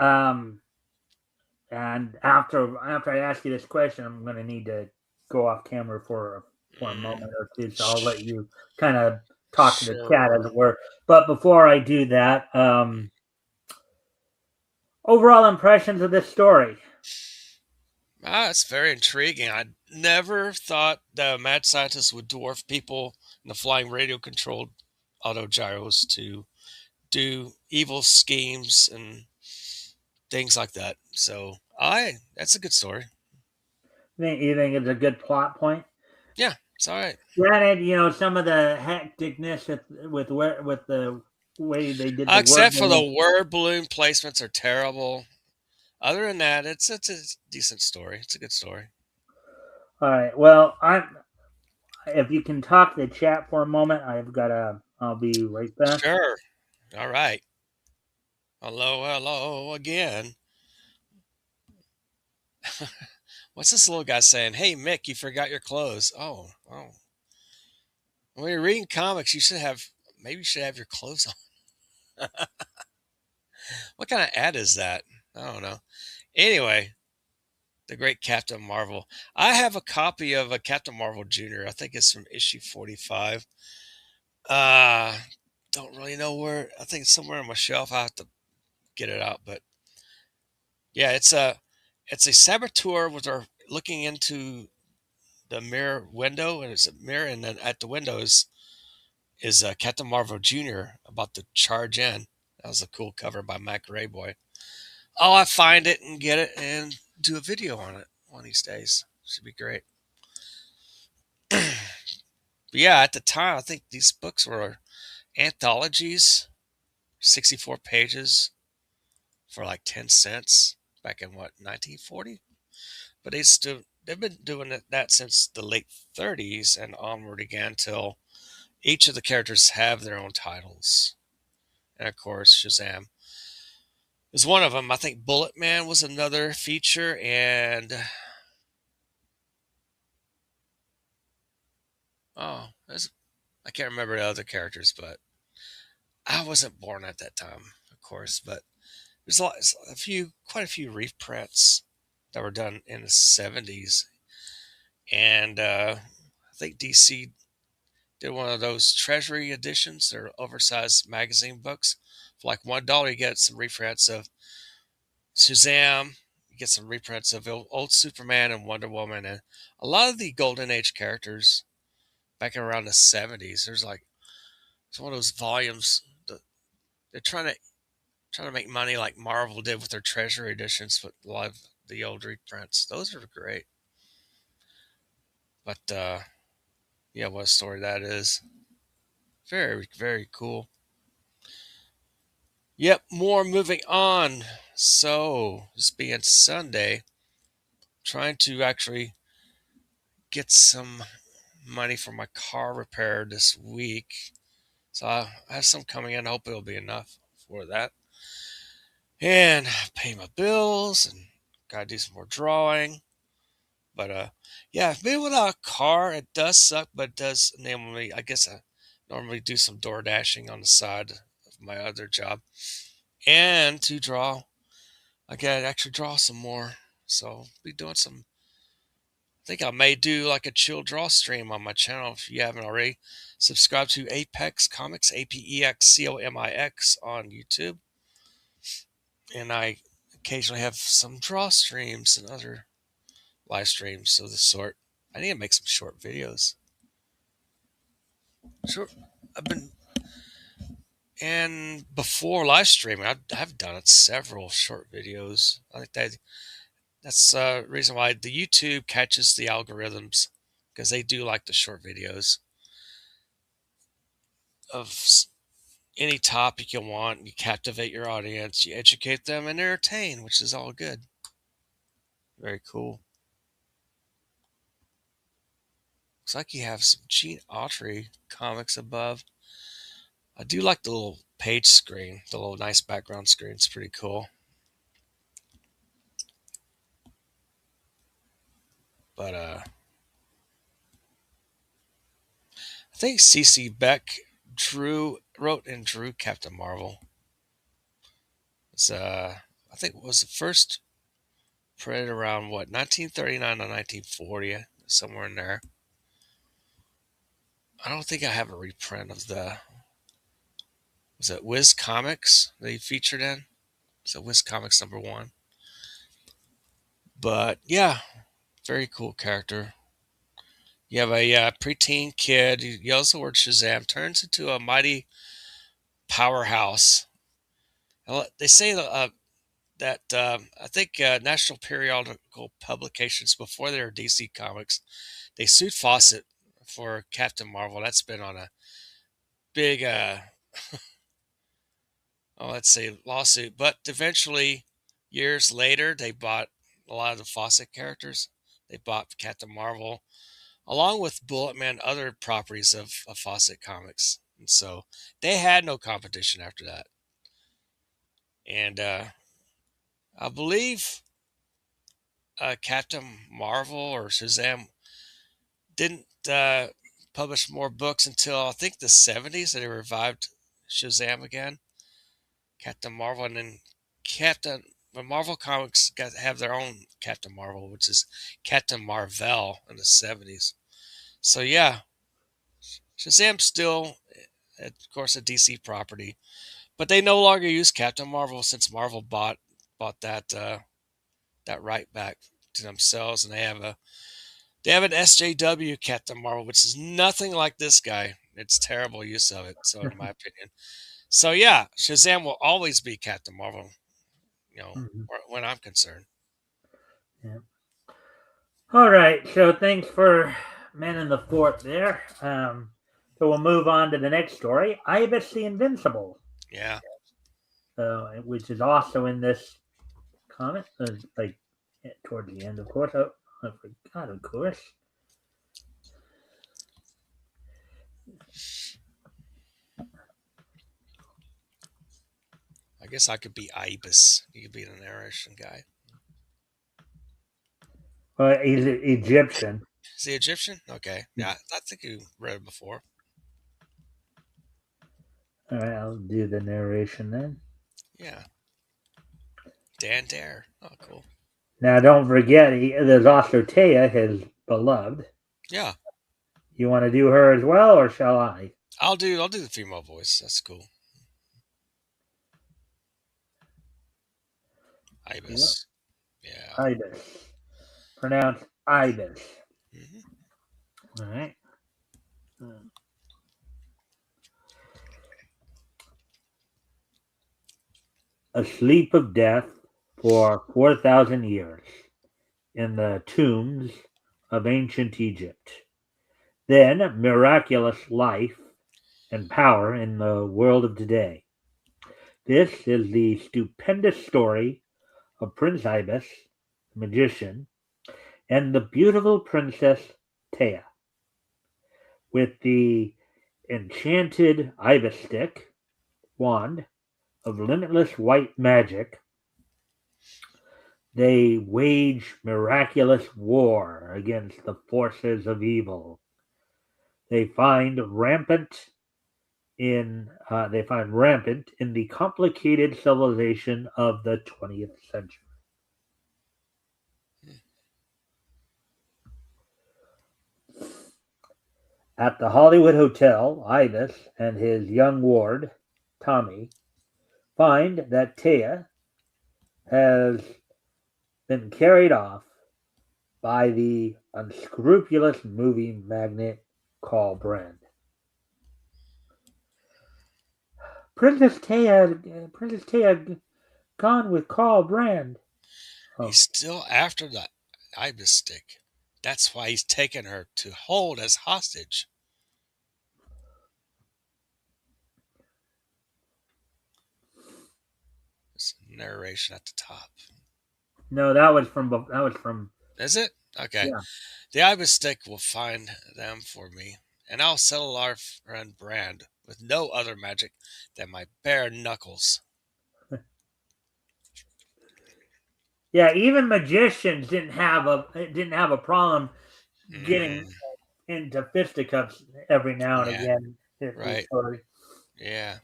and after I ask you this question, I'm going to need to go off camera for a moment or two. So I'll let you kind of talk to the chat, as it were. But before I do that, overall impressions of this story.
It's very intriguing. I never thought the mad scientist would dwarf people in the flying radio-controlled autogyros to do evil schemes and things like that. So, that's a good story.
You think it's a good plot point?
Yeah, it's all right.
Granted, some of the hecticness with the way they did the
Except for
word.
the word balloon placements are terrible. Other than that, it's a decent story. It's a good story.
All right. Well, if you can talk to the chat for a moment, I'll be right back.
Sure. All right. Hello again. What's this little guy saying? Hey, Mick, you forgot your clothes. Oh, oh. When you're reading comics, maybe you should have your clothes on. What kind of ad is that? I don't know. Anyway, the great Captain Marvel. I have a copy of a Captain Marvel Jr. I think it's from issue 45. Uh, don't really know where. I think it's somewhere on my shelf. I have to get it out, but yeah, it's a saboteur with her looking into the mirror window, and it's a mirror, and then at the windows is Captain Marvel Jr. about to charge in. That was a cool cover by Mac Rayboy. Oh, I find it and get it and do a video on it one of these days. Should be great. But yeah, at the time, I think these books were anthologies, 64 pages for like 10 cents back in what, 1940? But they've been doing that since the late 30s and onward again till each of the characters have their own titles. And of course, Shazam is one of them. I think Bullet Man was another feature, and oh, I can't remember the other characters, but I wasn't born at that time, of course. But quite a few reprints that were done in the 70s, and I think DC did one of those treasury editions. They're oversized magazine books. For like $1, you get some reprints of Shazam. You get some reprints of old Superman and Wonder Woman, and a lot of the Golden Age characters back in around the 70s. It's one of those volumes that they're trying to make money like Marvel did with their treasury editions, but a lot of the old reprints. Those are great. But yeah, what a story that is. Very, very cool. Yep, more moving on. So, this being Sunday, trying to actually get some money for my car repair this week. So, I have some coming in. I hope it'll be enough for that. And pay my bills and gotta do some more drawing. But yeah, being without a car, it does suck, but it does enable me. I guess I normally do some door dashing on the side of my other job. And to draw, I gotta actually draw some more. So be doing some. I think I may do like a chill draw stream on my channel if you haven't already. Subscribe to Apex Comics, APEX COMIX on YouTube, and I occasionally have some draw streams and other live streams of the sort. I need to make some short videos. Sure, I've been and before live streaming, I've done it several short videos. I think that's the reason why the YouTube catches the algorithms because they do like the short videos of any topic you want. You captivate your audience, you educate them, and entertain, which is all good. Very cool. Looks like you have some Gene Autry comics above. I do like the little page screen, the little nice background screen. It's pretty cool. But I think C.C. Beck wrote and drew Captain Marvel. It's I think it was the first printed around what 1939 or 1940, somewhere in there. I don't think I have a reprint of was it Wiz Comics they featured in? So Wiz Comics #1. But yeah, very cool character. You have a preteen kid. He yells the word Shazam, turns into a mighty powerhouse. They say that I think national periodical publications before they were DC Comics, they sued Fawcett for Captain Marvel. That's been on a big, let's say, lawsuit. But eventually, years later, they bought a lot of the Fawcett characters. They bought Captain Marvel, along with Bullet Man, other properties of Fawcett Comics. And so they had no competition after that. And I believe Captain Marvel or Shazam didn't publish more books until I think the 70s. They revived Shazam again, Captain Marvel, and then Captain. But Marvel Comics got have their own Captain Marvel, which is Captain Marvel in the 70s. So yeah, Shazam's still, of course, a DC property, but they no longer use Captain Marvel since Marvel bought that right back to themselves, and they have an SJW Captain Marvel, which is nothing like this guy. It's terrible use of it, so in my opinion. So yeah, Shazam will always be Captain Marvel,
Mhm.
when I'm concerned.
Yeah. All right. So thanks for manning the fort there. So we'll move on to the next story, Ibis the Invincible,
Yeah.
which is also in this comic, like towards the end, of course. Oh, I forgot, of course.
I guess I could be Ibis. You could be the narration guy.
He's Egyptian.
Is he Egyptian? Okay. Yeah, I think you read it before.
All right, I'll do the narration then.
Yeah. Dan Dare. Oh, cool.
Now, don't forget, there's also Taya, his beloved.
Yeah.
You want to do her as well, or shall I?
I'll do the female voice. That's cool.
Yep.
Ibis. Yeah.
Ibis. Pronounced Ibis.
Hmm.
All right. A sleep of death for 4,000 years in the tombs of ancient Egypt. Then miraculous life and power in the world of today. This is the stupendous story of Prince Ibis, the magician, and the beautiful princess Taya. With the enchanted ibis stick, wand of limitless white magic, they wage miraculous war against the forces of evil. They find rampant in the complicated civilization of the 20th century. At the Hollywood Hotel, Ibis and his young ward, Tommy, find that Taya has been carried off by the unscrupulous movie magnate Carl Brand. Princess Taya gone with Carl Brand.
He's
Oh,
still after the Ibis stick. That's why he's taken her to hold as hostage. This narration at the top.
no, that was from
Is it? Okay.
yeah.
The Ibis stick will find them for me, and I'll settle our friend Brand with no other magic than my bare knuckles.
Yeah, even magicians didn't have a problem getting
Mm,
into fisticuffs every now and
yeah,
again. This
right.
story.
Yeah.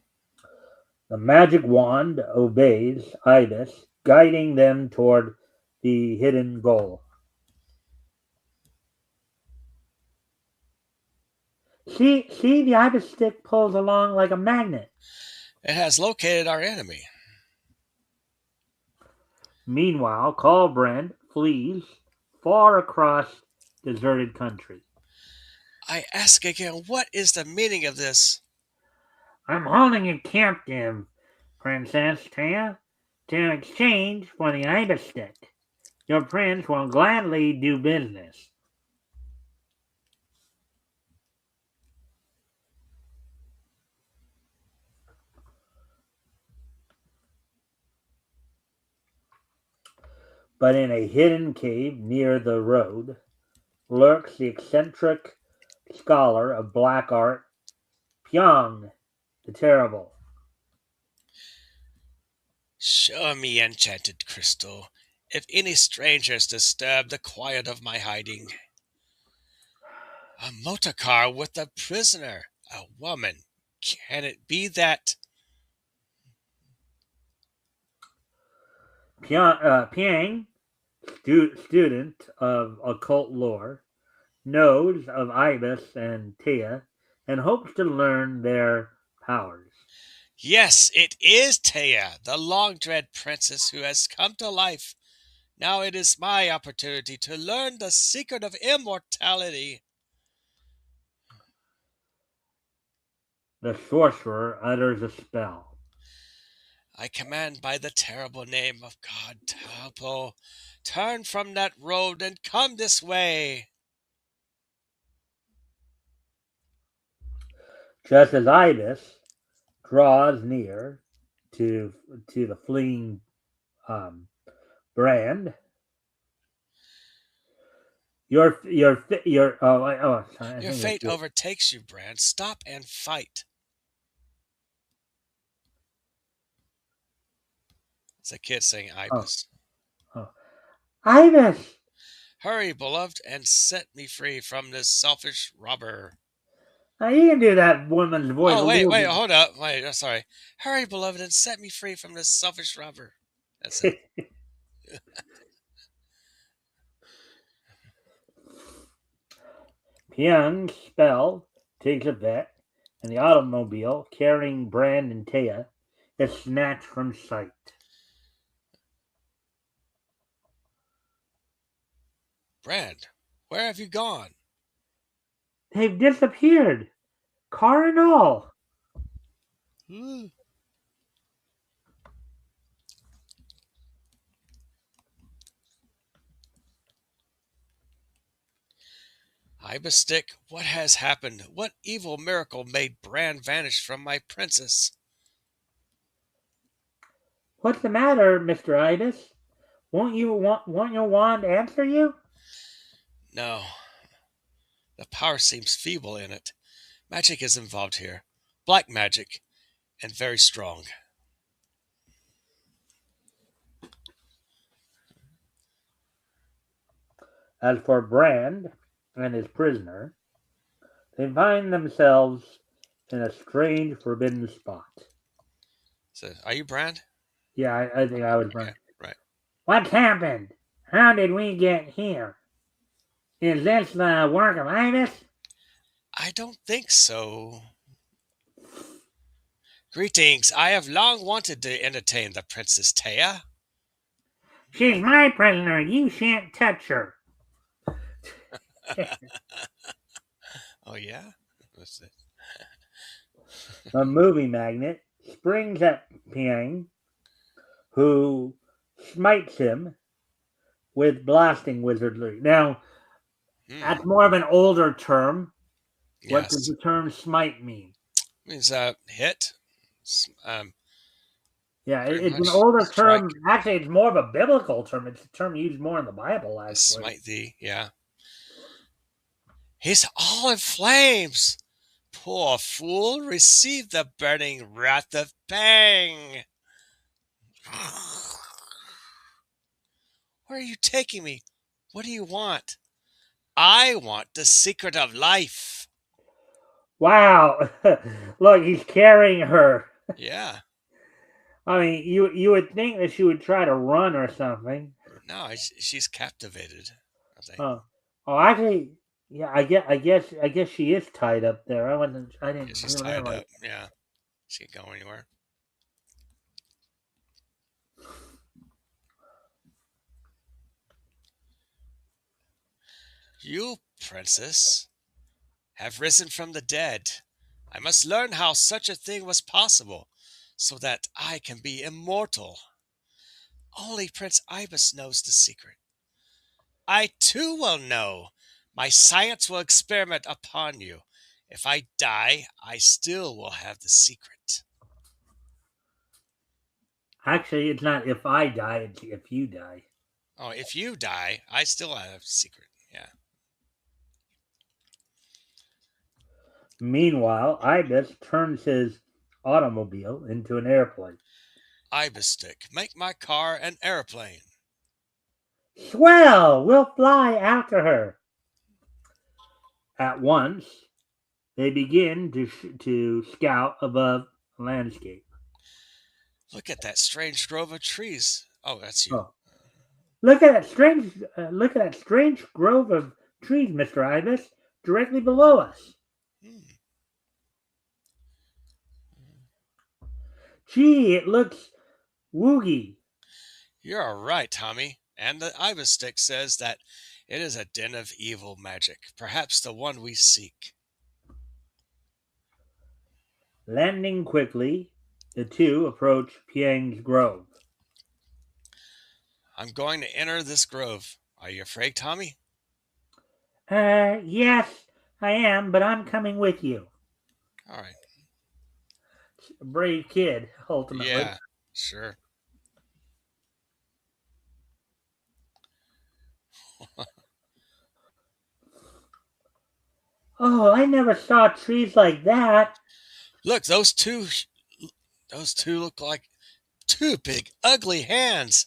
The magic wand obeys Ibis, guiding them toward the hidden goal. See, the Ibis stick pulls along like a magnet.
It has located our enemy.
Meanwhile, Colbrand flees far across deserted country.
I ask again, what is the meaning of this?
I'm holding a captive, Princess Taya, to exchange for the Ibis stick. Your prince will gladly do business. But in a hidden cave near the road lurks the eccentric scholar of black art, Pyong the Terrible.
Show me enchanted crystal, if any strangers disturb the quiet of my hiding. A motor car with a prisoner, a woman. Can it be that?
Piang, student of occult lore, knows of Ibis and Tia and hopes to learn their powers.
Yes, it is Taya, the long-dread princess who has come to life. Now it is my opportunity to learn the secret of immortality.
The sorcerer utters a spell.
I command by the terrible name of God Taupo, turn from that road and come this way.
Just as Ibis draws near to the fleeing um, brand, your sorry, I
Your
think that's
fate
it.
overtakes you, Brand. Stop and fight. It's a kid saying
Oh,
Ibis.
oh. Ibis!
Hurry, beloved, and set me free from this selfish robber.
Now you can do that woman's voice a
Oh, wait,
little
wait,
bit.
hold up. Wait, sorry. Hurry, beloved, and set me free from this selfish robber. That's it.
Pyong's spell takes effect, and the automobile carrying Brand and Taya is snatched from sight.
Brand, where have you gone?
They've disappeared, car and all.
Ooh. Ibis Stick, what has happened? What evil miracle made Brand vanish from my princess?
What's the matter, Mr. Ibis? Won't your wand answer you?
No, the power seems feeble in it. Magic is involved here. Black magic, and very strong.
As for Brand and his prisoner, they find themselves in a strange, forbidden spot.
So, are you Brand?
Yeah, I think I was
Okay,
Brand.
right.
What's happened? How did we get here? Is this the work of Ibis?
I don't think so. Greetings. I have long wanted to entertain the Princess Taya.
She's my prisoner. You shan't touch her.
Oh, yeah?
A movie magnet springs at Piang, who smites him with blasting wizardry. Now, that's
Hmm.
more of an older term. What does
Yes.
the term smite mean?
Means hit. Um,
Yeah,
pretty
it's an
much.
older
Strike.
term. Actually, it's more of a biblical term. It's a term used more in the Bible, actually.
Smite thee. Yeah. He's all in flames. Poor fool. Receive the burning wrath of Bang. Where are you taking me? What do you want? I want the secret of life.
Wow. Look, he's carrying her.
Yeah.
I mean, you would think that she would try to run or something.
No, she's captivated. I think.
Oh, oh, actually, yeah. I guess she is tied up there. I
Yeah,
didn't
she's
know that.
tied
Like,
up. Yeah. She can't go anywhere. You, princess, have risen from the dead. I must learn how such a thing was possible, so that I can be immortal. Only Prince Ibis knows the secret. I too will know. My science will experiment upon you. If I die, I still will have the secret.
actually, it's not if I die; it's if you die.
Oh, if you die, I still have the secret. Yeah.
Meanwhile, Ibis turns his automobile into an airplane.
Ibis stick, make my car an airplane.
Swell! We'll fly after her. At once, they begin to scout above the landscape.
Look at that strange grove of trees. Oh, that's you.
Oh, look at that strange grove of trees, Mr. Ibis, directly below us.
Hmm.
Gee, it looks woogie.
You're right, Tommy. And the ibis stick says that it is a den of evil magic, perhaps the one we seek.
Landing quickly, the two approach Piang's grove.
I'm going to enter this grove. Are you afraid, Tommy?
Yes, I am, but I'm coming with you.
All right.
A brave kid, ultimately.
Yeah, sure.
Oh, I never saw trees like that.
Look, those two look like two big ugly hands.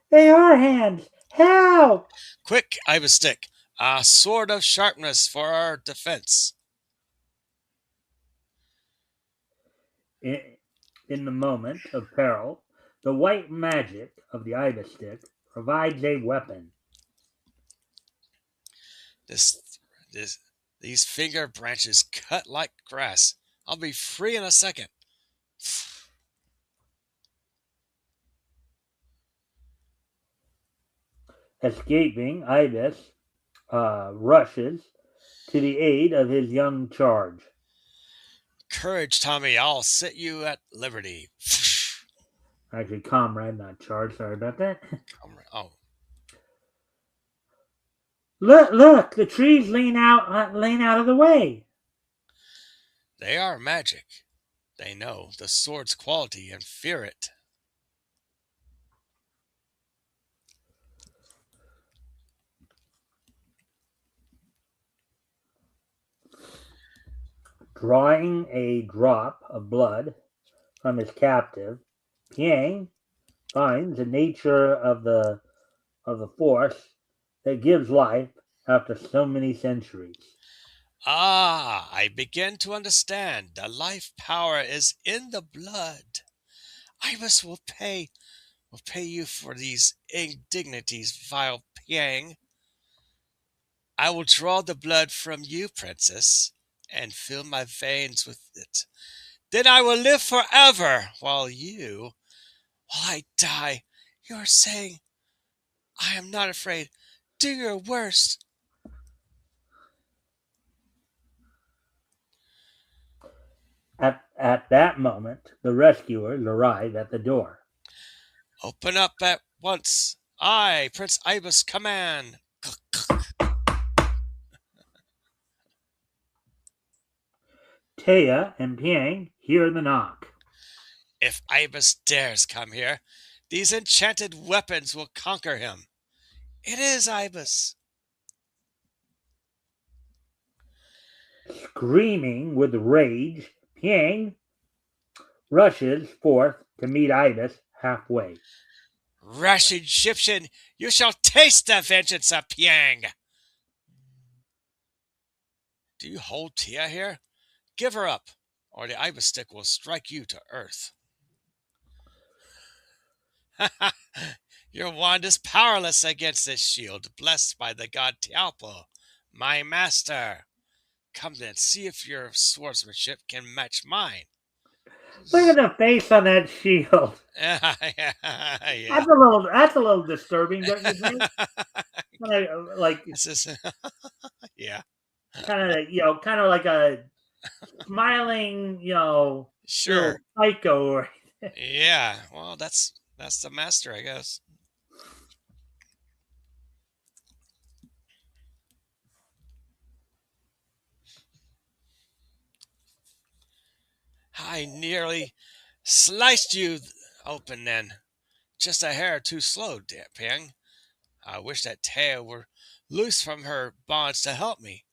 They are hands. Help!
Quick, ibis stick. A sword of sharpness for our defense.
In, in the moment of peril, the white magic of the ibis stick provides a weapon.
This, this, these finger branches cut like grass. I'll be free in a second.
Escaping, Ibis rushes to the aid of his young charge.
Courage, Tommy. I'll set you at liberty.
Actually, comrade, not charge. Sorry about that.
Oh,
Look, the trees lean out of the way.
they are magic. They know the sword's quality and fear it.
Drawing a drop of blood from his captive, Piang finds the nature of the force that gives life after so many centuries.
Ah, I begin to understand. The life power is in the blood. Ibis will pay you for these indignities, vile Piang. I will draw the blood from you, princess, and fill my veins with it. Then I will live forever, while I die, you are saying, I am not afraid. Do your worst.
At that moment, the rescuers arrive at the door.
Open up at once. I, Prince Ibis, command.
Taya and Piang hear the knock.
If Ibis dares come here, these enchanted weapons will conquer him. It is Ibis.
Screaming with rage, Piang rushes forth to meet Ibis halfway.
Rash Egyptian, you shall taste the vengeance of Piang. Do you hold Tia here? Give her up, or the Ibis stick will strike you to earth. Your wand is powerless against this shield, blessed by the god Tialpo, my master. Come then, see if your swordsmanship can match mine.
Look at the face on that shield.
Yeah.
That's a little disturbing, don't you think? Like
This is, yeah,
kind of like a smiling, little
sure.
psycho.
Yeah, well, that's the master, I guess. I nearly sliced you open then. Just a hair too slow, dear Ping. I wish that tail were loose from her bonds to help me.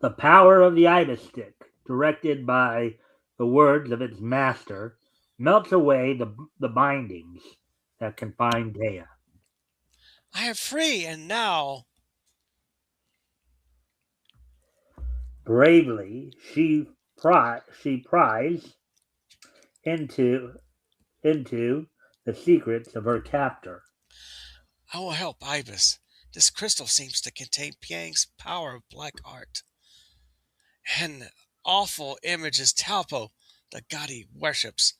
The power of the ibis stick, directed by the words of its master, melts away the bindings that confine Dea.
I am free, and now
Bravely, she pries into the secrets of her captor.
I will help Ibis. This crystal seems to contain Piang's power of black art. And awful image is Talpo, the god he worships.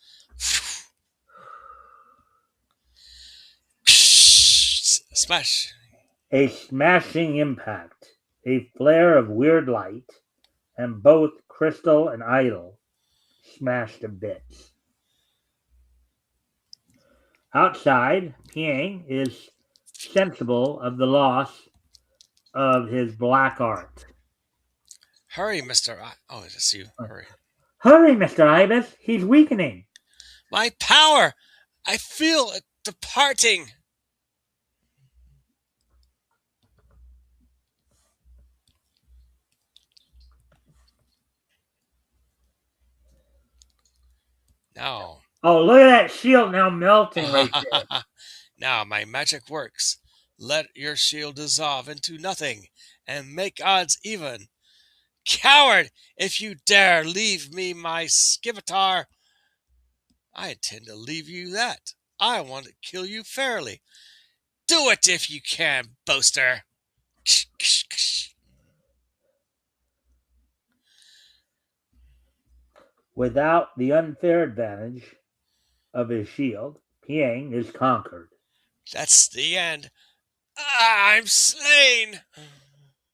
Smash.
A smashing impact, a flare of weird light, and both crystal and idol smashed to bits. Outside, Piang is sensible of the loss of his black art.
Hurry, Mr. Oh, it's you. Hurry.
Hurry, Mr. Ibis, he's weakening.
My power! I feel it departing. Now.
Oh, look at that shield now melting right there.
Now my magic works. Let your shield dissolve into nothing and make odds even. Coward, if you dare leave me my skivatar, I intend to leave you that. I want to kill you fairly. Do it if you can, boaster.
Without the unfair advantage of his shield, Piang is conquered.
That's the end. I'm slain.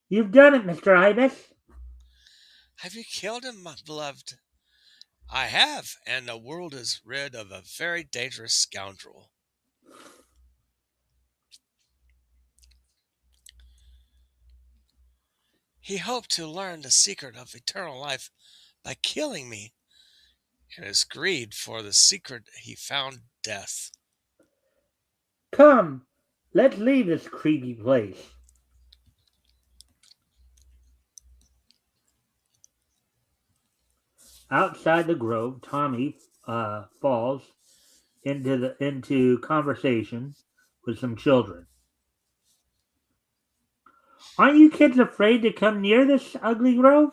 You've done it, Mr. Ibis.
Have you killed him, my beloved? I have, and the world is rid of a very dangerous scoundrel. He hoped to learn the secret of eternal life by killing me. In his greed for the secret, he found death.
Come, let's leave this creepy place. Outside the grove, Tommy falls into conversation with some children. Aren't you kids afraid to come near this ugly grove?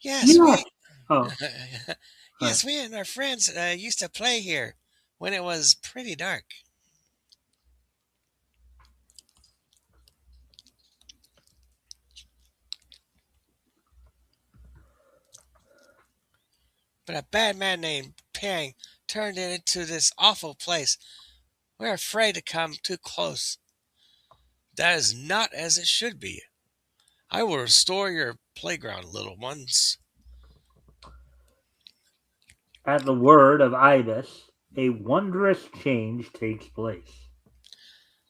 Yes,
Oh,
yes, we and our friends used to play here when it was pretty dark. But a bad man named Pang turned it into this awful place. We're afraid to come too close. That is not as it should be. I will restore your playground, little ones.
at the word of Ibis, a wondrous change takes place.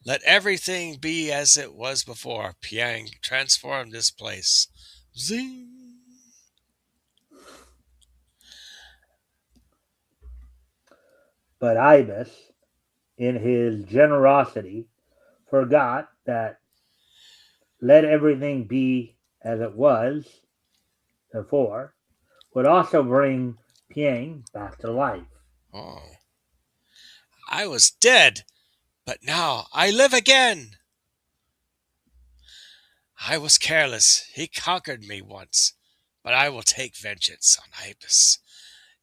Let everything be as it was before. Piang transformed this place. Zing!
But Ibis, in his generosity, forgot that let everything be as it was before would also bring Piang back to life.
Oh. I was dead, but now I live again. I was careless. He conquered me once, but I will take vengeance on Ibis.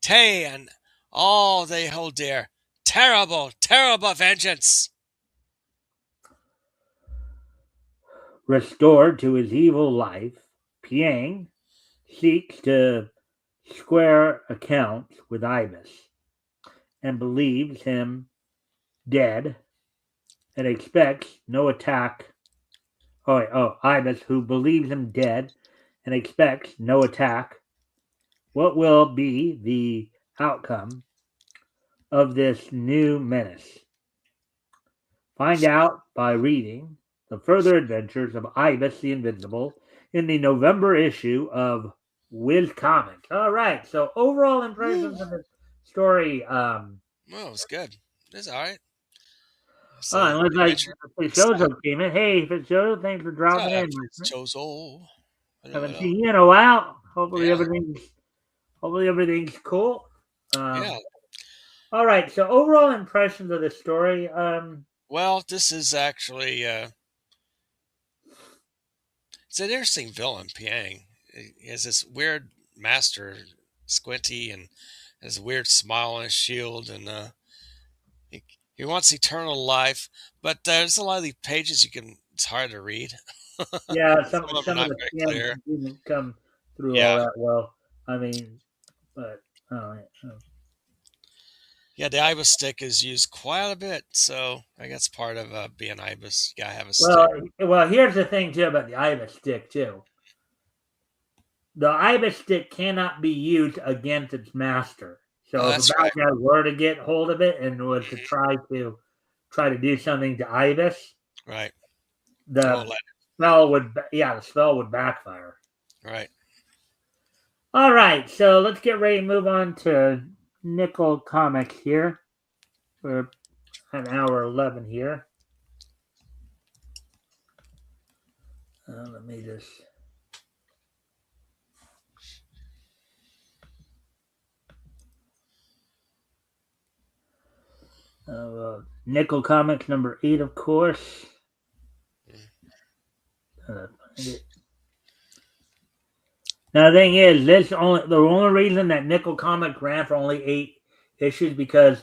Tay and all they hold dear. Terrible, terrible vengeance.
Restored to his evil life, Piang seeks to square accounts with Ibis and believes him dead and expects no attack. Ibis, who believes him dead and expects no attack. What will be the outcome of this new menace? Find out by reading The Further Adventures of Ibis the Invincible in the November issue of Wiz Comics. All right, so overall impressions of this story.
Well, it was good. It's all right.
Unless Fitzozo came in. Hey, Fitzozo, thanks for dropping in.
Fitzozo.
Haven't seen you in a while. Hopefully
Yeah.
everything's cool.
Yeah,
All right. So overall impressions of the story.
Well, this is actually it's an interesting villain, Piang. He has this weird master, Squinty, and has a weird smile on his shield, and he, he wants eternal life. But there's a lot of these pages you can. It's hard to read.
Yeah,
Some of them are
some of
not
the
very
PMs
clear.
didn't come through all
Yeah,
that well. I mean, but
yeah. The ibis stick is used quite a bit, so I guess part of being ibis, you gotta have a
well,
stick.
here's the thing too about the ibis stick too. The ibis stick cannot be used against its master.
Oh,
So if a
that's
bad
right.
guy were to get hold of it and was to
Hmm.
try to do something to ibis,
Right. It
the
won't let.
the spell would backfire.
Right.
All right, so let's get ready to move on to Nickel Comics here. We're an hour 11 here. Let me just. Nickel Comics number 8, of course. Find it. Now the thing is, the only reason that Nickel Comic ran for only 8 issues because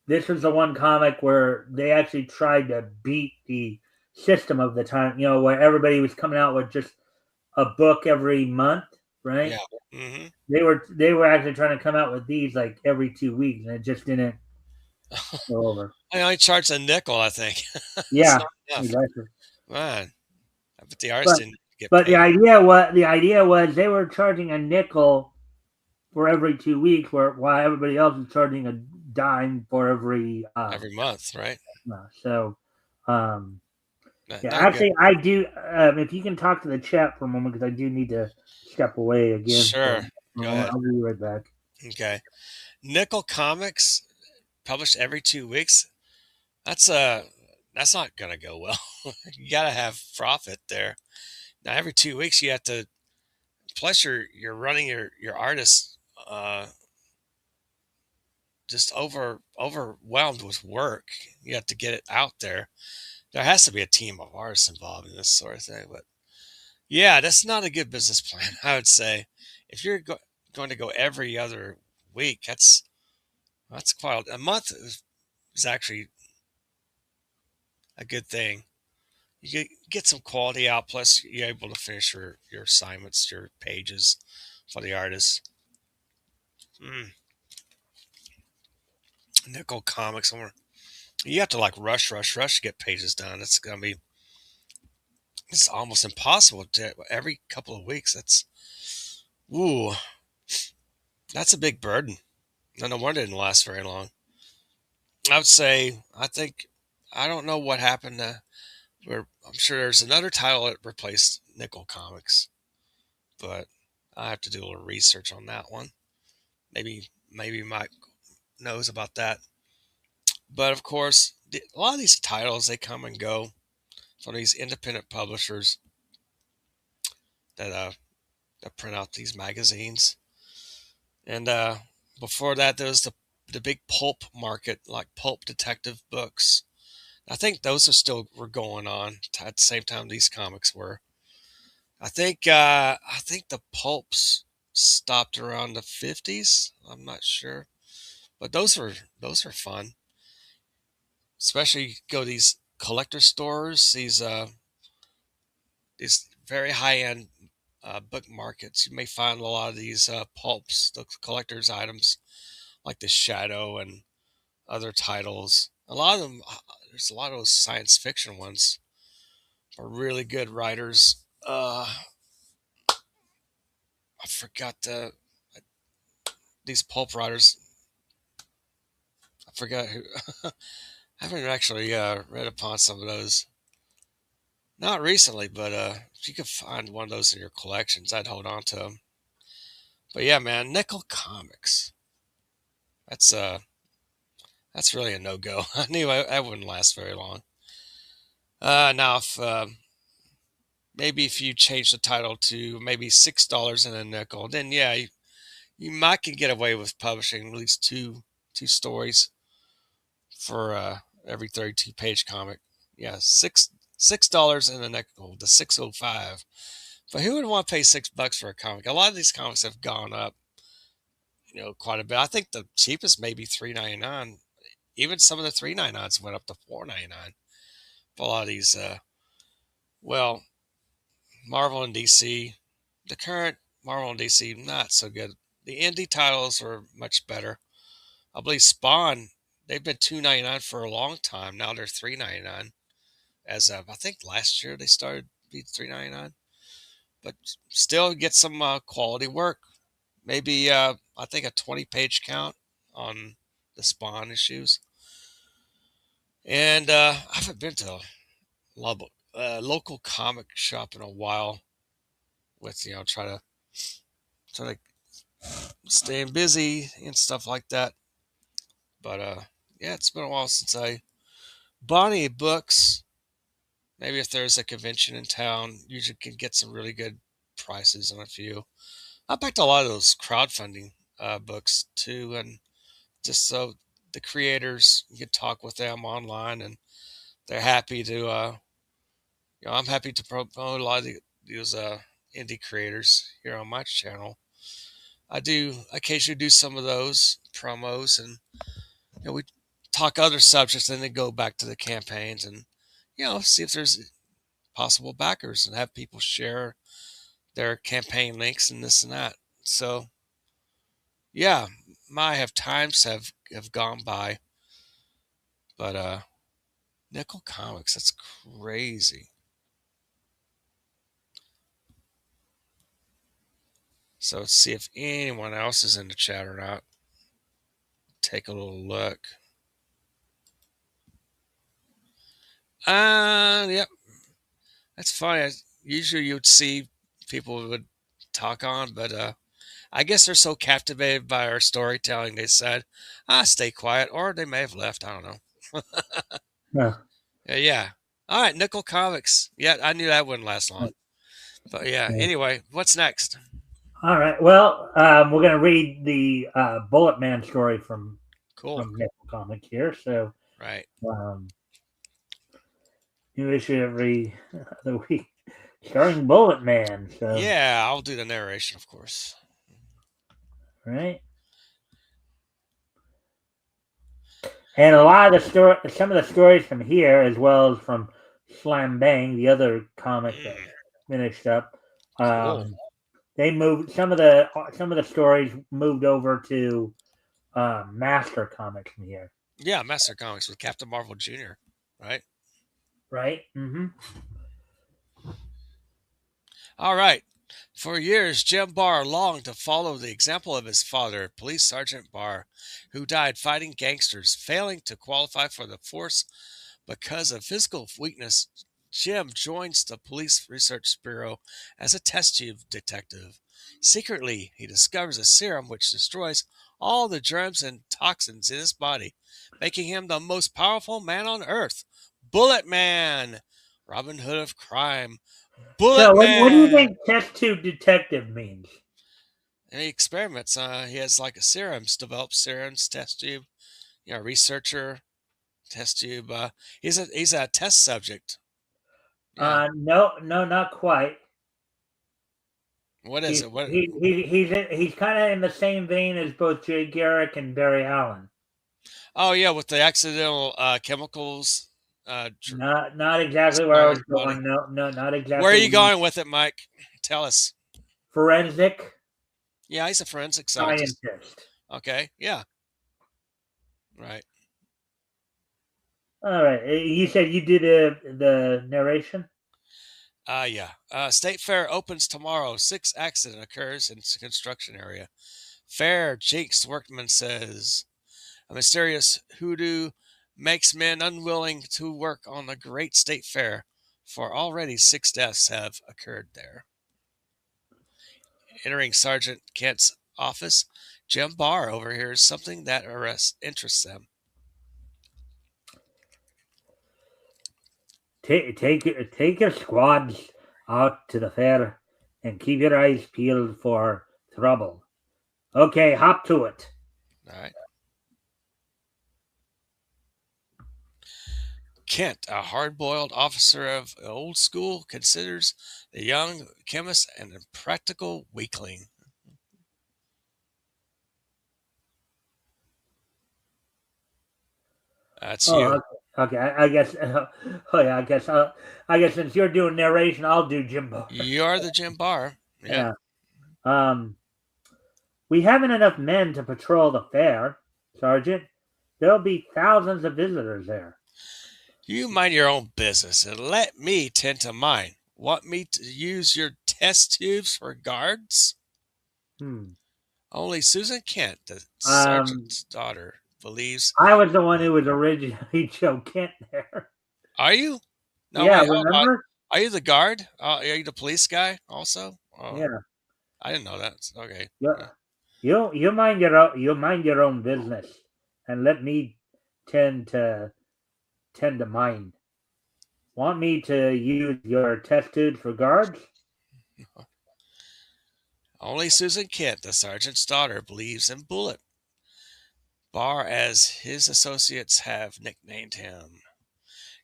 this was the one comic where they actually tried to beat the system of the time. You know, where everybody was coming out with just a book every month, right?
Yeah. Hmm.
They were actually trying to come out with these like every 2 weeks, and it just didn't go over.
I only charged a nickel, I think. That's
Yeah,
not enough.
exactly.
Man, I bet the artist
But
didn't get
but
paid.
the idea was they were charging a nickel for every 2 weeks, while everybody else is charging a dime for every.
Every month, right?
So, um,
Not,
yeah,
not good.
actually, I do. If you can talk to the chat for a moment, because I do need to step away again. So
Sure. Go ahead.
I'll be right back.
Okay. Nickel Comics published every 2 weeks. That's that's not gonna go well. You gotta have profit there. Now every 2 weeks you have to plus you're running your artists just overwhelmed with work. You have to get it out there. There has to be a team of artists involved in this sort of thing. But yeah, that's not a good business plan, I would say. If you're going to go every other week, that's quite a month is actually a good thing. You get some quality out, plus you're able to finish your assignments, your pages for the artists. Mm. Nickel Comics, you have to like rush to get pages done. It's almost impossible to every couple of weeks. Ooh, that's a big burden. No wonder it didn't last very long. I would say, I don't know what happened. Where I'm sure there's another title that replaced Nickel Comics, but I have to do a little research on that one. Maybe Mike knows about that. But of course, a lot of these titles they come and go from these independent publishers that that print out these magazines. And before that, there was the big pulp market, like pulp detective books. I think those were going on at the same time these comics were. I think the pulps stopped around the 50s. I'm not sure, but those were fun. Especially go to these collector stores, these very high end book markets. You may find a lot of these pulps, the collector's items like the Shadow and other titles. A lot of them, there's a lot of those science fiction ones are really good writers. I forgot these pulp writers. I forgot who. I haven't actually read upon some of those. Not recently, but if you could find one of those in your collections, I'd hold on to them. But yeah, man, Nickel Comics. That's uh, that's really a no go. I knew I wouldn't last very long. Now, if maybe if you change the title to maybe $6 and a nickel, then yeah, you might can get away with publishing at least two 2 stories for every 32-page comic. Yeah, $6 in the nickel, the 605. But who would want to pay $6 for a comic? A lot of these comics have gone up, quite a bit. I think the cheapest may be $3.99. Even some of the $3.99s went up to $4.99 for a lot of these. Well, Marvel and DC, the current Marvel and DC, not so good. The indie titles are much better. I believe Spawn, they've been $2.99 for a long time. Now they're $3.99. As of, I think last year they started to be $3.99. But still get some quality work. Maybe, I think a 20-page count on the Spawn issues. And I haven't been to a local comic shop in a while with, try to staying busy and stuff like that. But yeah, it's been a while since I bought any books. Maybe if there's a convention in town, usually can get some really good prices on a few. I backed a lot of those crowdfunding books too, and just so the creators, you can talk with them online, and they're happy to. I'm happy to promote a lot of these indie creators here on my channel. I do occasionally do some of those promos, and we talk other subjects, and then go back to the campaigns, and see if there's possible backers, and have people share their campaign links and this and that. So yeah, times have gone by, but Nickel Comics, that's crazy. So let's see if anyone else is in the chat or not. Take a little look. Yep. That's funny. Usually you would see people would talk on, but I guess they're so captivated by our storytelling, they said, stay quiet, or they may have left. I don't know.
Yeah.
Yeah. All right, Nickel Comics. Yeah, I knew that wouldn't last long. But yeah, anyway, what's next?
All right. Well, we're going to read the Bullet Man story from Nickel Comics here. So,
right.
New issue every other week, starring Bullet Man. So
yeah, I'll do the narration, of course.
Right. And a lot of some of the stories from here, as well as from Slam Bang, the other comic that finished up,
Cool.
they moved some of the stories moved over to Master Comics from here.
Yeah, Master Comics with Captain Marvel Jr. Right.
Right. Mm-hmm.
All right. For years, Jim Barr longed to follow the example of his father, Police Sergeant Barr, who died fighting gangsters, failing to qualify for the force because of physical weakness. Jim joins the Police Research Bureau as a test tube detective. Secretly, he discovers a serum which destroys all the germs and toxins in his body, making him the most powerful man on Earth. Bullet Man! Robin Hood of crime. Bullet Man!
What do you think test tube detective means?
And he experiments. He has like a serums, develops serums, test tube, researcher, test tube. He's a test subject.
Yeah. No, not quite.
What is it? What?
He's kind of in the same vein as both Jay Garrick and Barry Allen.
Oh yeah, with the accidental chemicals.
Not exactly where I was going. No, not exactly.
Where are you going with it, Mike? Tell us.
Forensic.
Yeah, he's a forensic scientist.
Scientist.
Okay. Yeah. Right.
All right. You said you did the narration?
Yeah. State Fair opens tomorrow. 6 accident occurs in construction area. Fair jinxed, workman says. A mysterious hoodoo makes men unwilling to work on the great state fair, for already 6 deaths have occurred there. Entering Sergeant Kent's office, Jim Barr overhears something that interests them.
Take your squads out to the fair and keep your eyes peeled for trouble. Okay, hop to it.
All right. Kent, a hard-boiled officer of the old school, considers the young chemist an impractical weakling. That's
Oh,
you.
okay. I guess. Oh yeah. I guess since you're doing narration, I'll do Jimbo.
You're the Jim Bar. Yep.
Yeah. Um. We haven't enough men to patrol the fair, Sergeant. There'll be thousands of visitors there.
You mind your own business and let me tend to mine. Want me to use your test tubes for guards?
Hmm.
Only Susan Kent, the
Um.
sergeant's daughter, believes.
I was the one who was originally Joe Kent there.
Are you? No,
Yeah.
wait, hold on.
Remember?
Are you the guard? Are you the police guy also? Oh,
Yeah.
I didn't know that. Okay.
Yeah. You mind your own business, and let me tend to tend to mine. Want me to use your test tubes for guards?
Only Susan Kent, the sergeant's daughter, believes in Bullet, Bar as his associates have nicknamed him.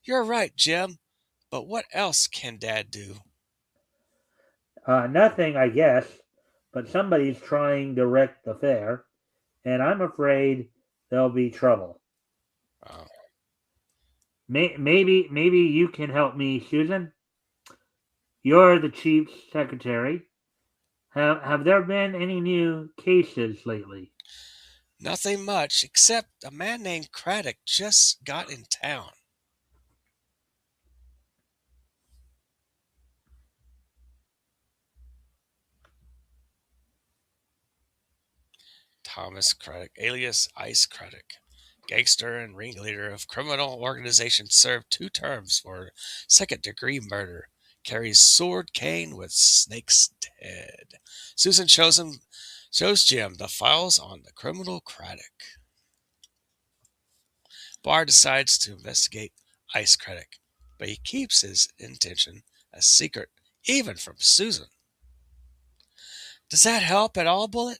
You're right, Jim. But what else can Dad do?
Nothing, I guess. But somebody's trying to wreck the fair, and I'm afraid there'll be trouble.
Oh,
Maybe you can help me, Susan. You're the chief's secretary. Have there been any new cases lately?
nothing much, except a man named Craddock just got in town. Thomas Craddock, alias Ice Craddock, gangster and ringleader of criminal organization, served 2 terms for second-degree murder. Carries sword cane with snake's head. Susan shows Jim the files on the criminal Craddock. Barr decides to investigate Ice Craddock, but he keeps his intention a secret, even from Susan. Does that help at all, Bullet?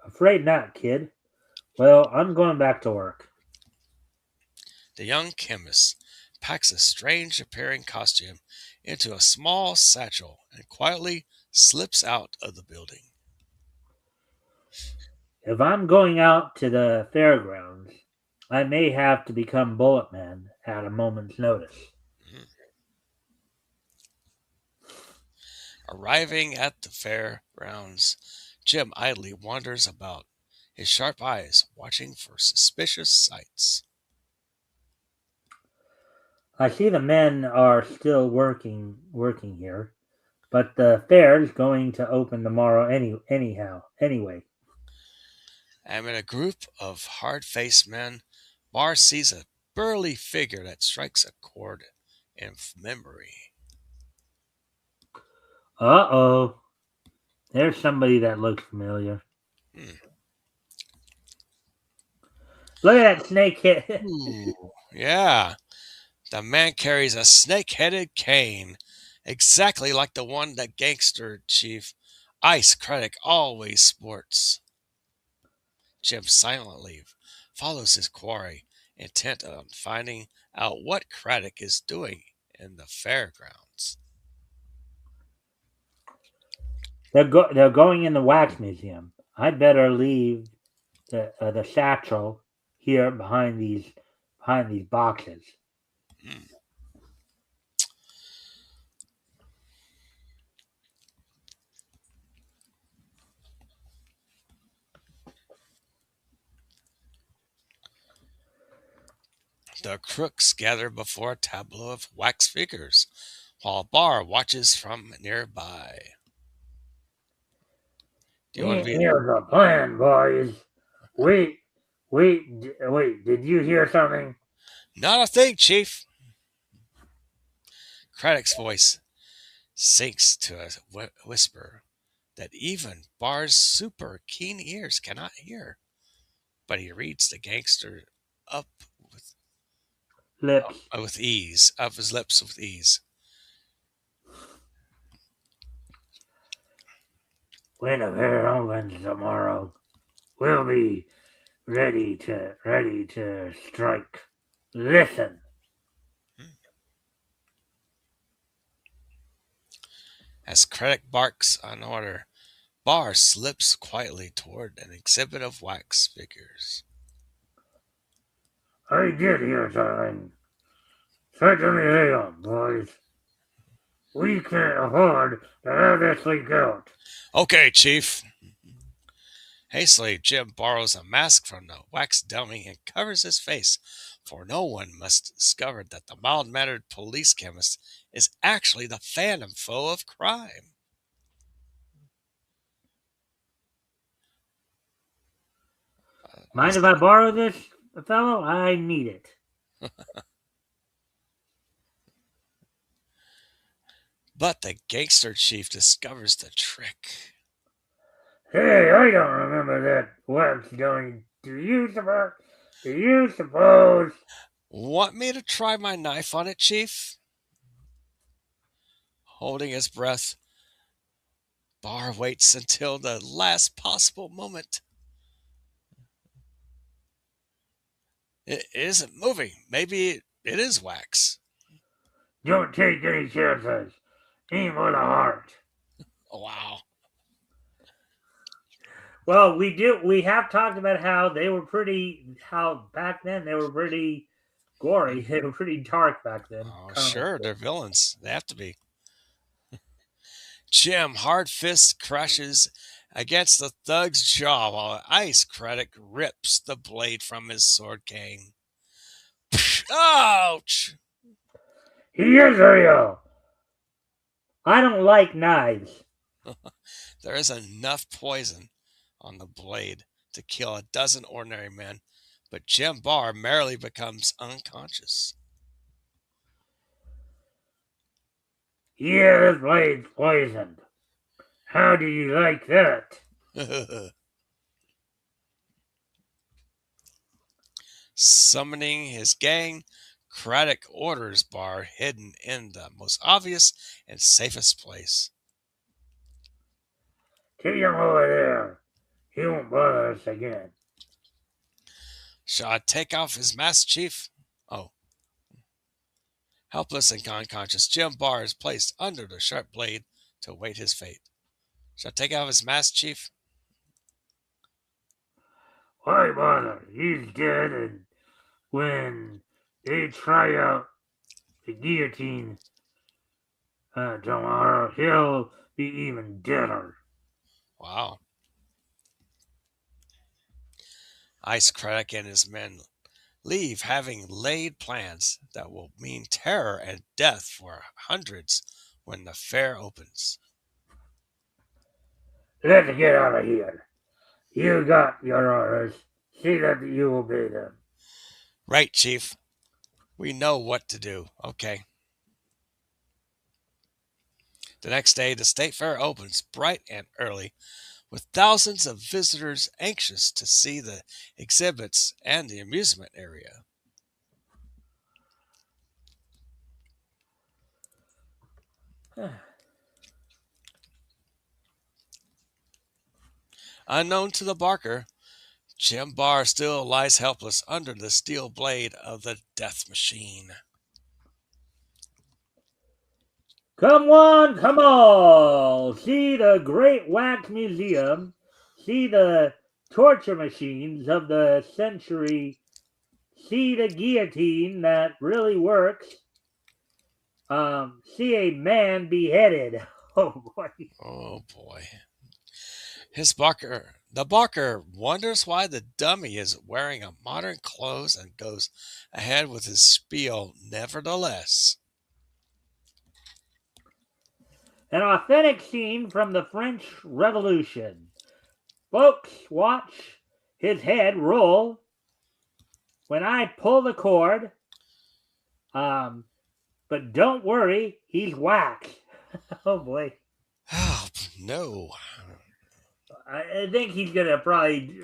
Afraid not, kid. Well, I'm going back to work.
The young chemist packs a strange appearing costume into a small satchel and quietly slips out of the building.
If I'm going out to the fairgrounds, I may have to become Bulletman at a moment's notice.
Mhm. Arriving at the fairgrounds, Jim idly wanders about, his sharp eyes watching for suspicious sights.
I see the men are still working here, but the fair's going to open tomorrow anyway.
Amid a group of hard-faced men, Barr sees a burly figure that strikes a chord in memory.
Uh-oh. There's somebody that looks familiar.
Hmm.
Look at that snake hit.
Ooh, yeah. The man carries a snake-headed cane, exactly like the one that gangster chief Ice Craddock always sports. Jim silently follows his quarry, intent on finding out what Craddock is doing in the fairgrounds.
They're going in the wax museum. I'd better leave the satchel here behind these boxes.
Hmm. The crooks gather before a tableau of wax figures, while Barr watches from nearby. Do you want to be?
Here's a plan, boys. Wait, wait. Did you hear something?
Not a thing, Chief. Craddock's voice sinks to a whisper that even Barr's super keen ears cannot hear. But he reads the gangster up
Lips.
with ease, up his lips with ease.
When the fair opens tomorrow, we'll be ready to strike. Listen.
As Craddock barks an order, Bar slips quietly toward an exhibit of wax figures.
I did hear something. Certainly hang on, boys. We can't afford to have this leak out.
Okay, Chief. Hastily, Jim borrows a mask from the wax dummy and covers his face, for no one must discover that the mild-mannered police chemist is actually the phantom foe of crime.
Mind if I borrow this, fellow? I need it.
But the gangster chief discovers the trick.
Hey, I don't remember that wax dummy. Do you suppose?
Want me to try my knife on it, Chief? Holding his breath, Bar waits until the last possible moment. It isn't moving. Maybe it is wax.
Don't take any chances. Aim for the heart.
Oh, wow.
Well, we have talked about how back then they were pretty gory. They were pretty dark back then.
Oh, sure, they're villains. They have to be. Jim, hard fist crashes against the thug's jaw while Ice Craddock rips the blade from his sword cane. Ouch!
He is real. I don't like knives.
There is enough poison on the blade to kill a dozen ordinary men, but Jim Barr merely becomes unconscious.
Yeah, this blade's poisoned. How do you like that?
Summoning his gang, Craddock orders Barr hidden in the most obvious and safest place.
Take him over there. He won't bother us again.
Shall I take off his mask, Chief? Oh. Helpless and unconscious, Jim Barr is placed under the sharp blade to await his fate. Shall I take off his mask, Chief?
Why bother? He's dead, and when they try out the guillotine tomorrow, he'll be even deader.
Wow. Ice Craddock and his men leave, having laid plans that will mean terror and death for hundreds when the fair opens.
Let's get out of here. You got your orders. See that you obey them.
Right, Chief. We know what to do. Okay. The next day, the state fair opens bright and early, with thousands of visitors anxious to see the exhibits and the amusement area. Unknown to the barker, Jim Barr still lies helpless under the steel blade of the death machine.
Come on, come all! See the Great Wax Museum. See the torture machines of the century. See the guillotine that really works. See a man beheaded. Oh boy.
Oh boy. The barker wonders why the dummy is wearing a modern clothes and goes ahead with his spiel nevertheless.
An authentic scene from the French Revolution. Folks, watch his head roll when I pull the cord. But don't worry, he's wax. Oh boy.
Oh no.
I think he's gonna probably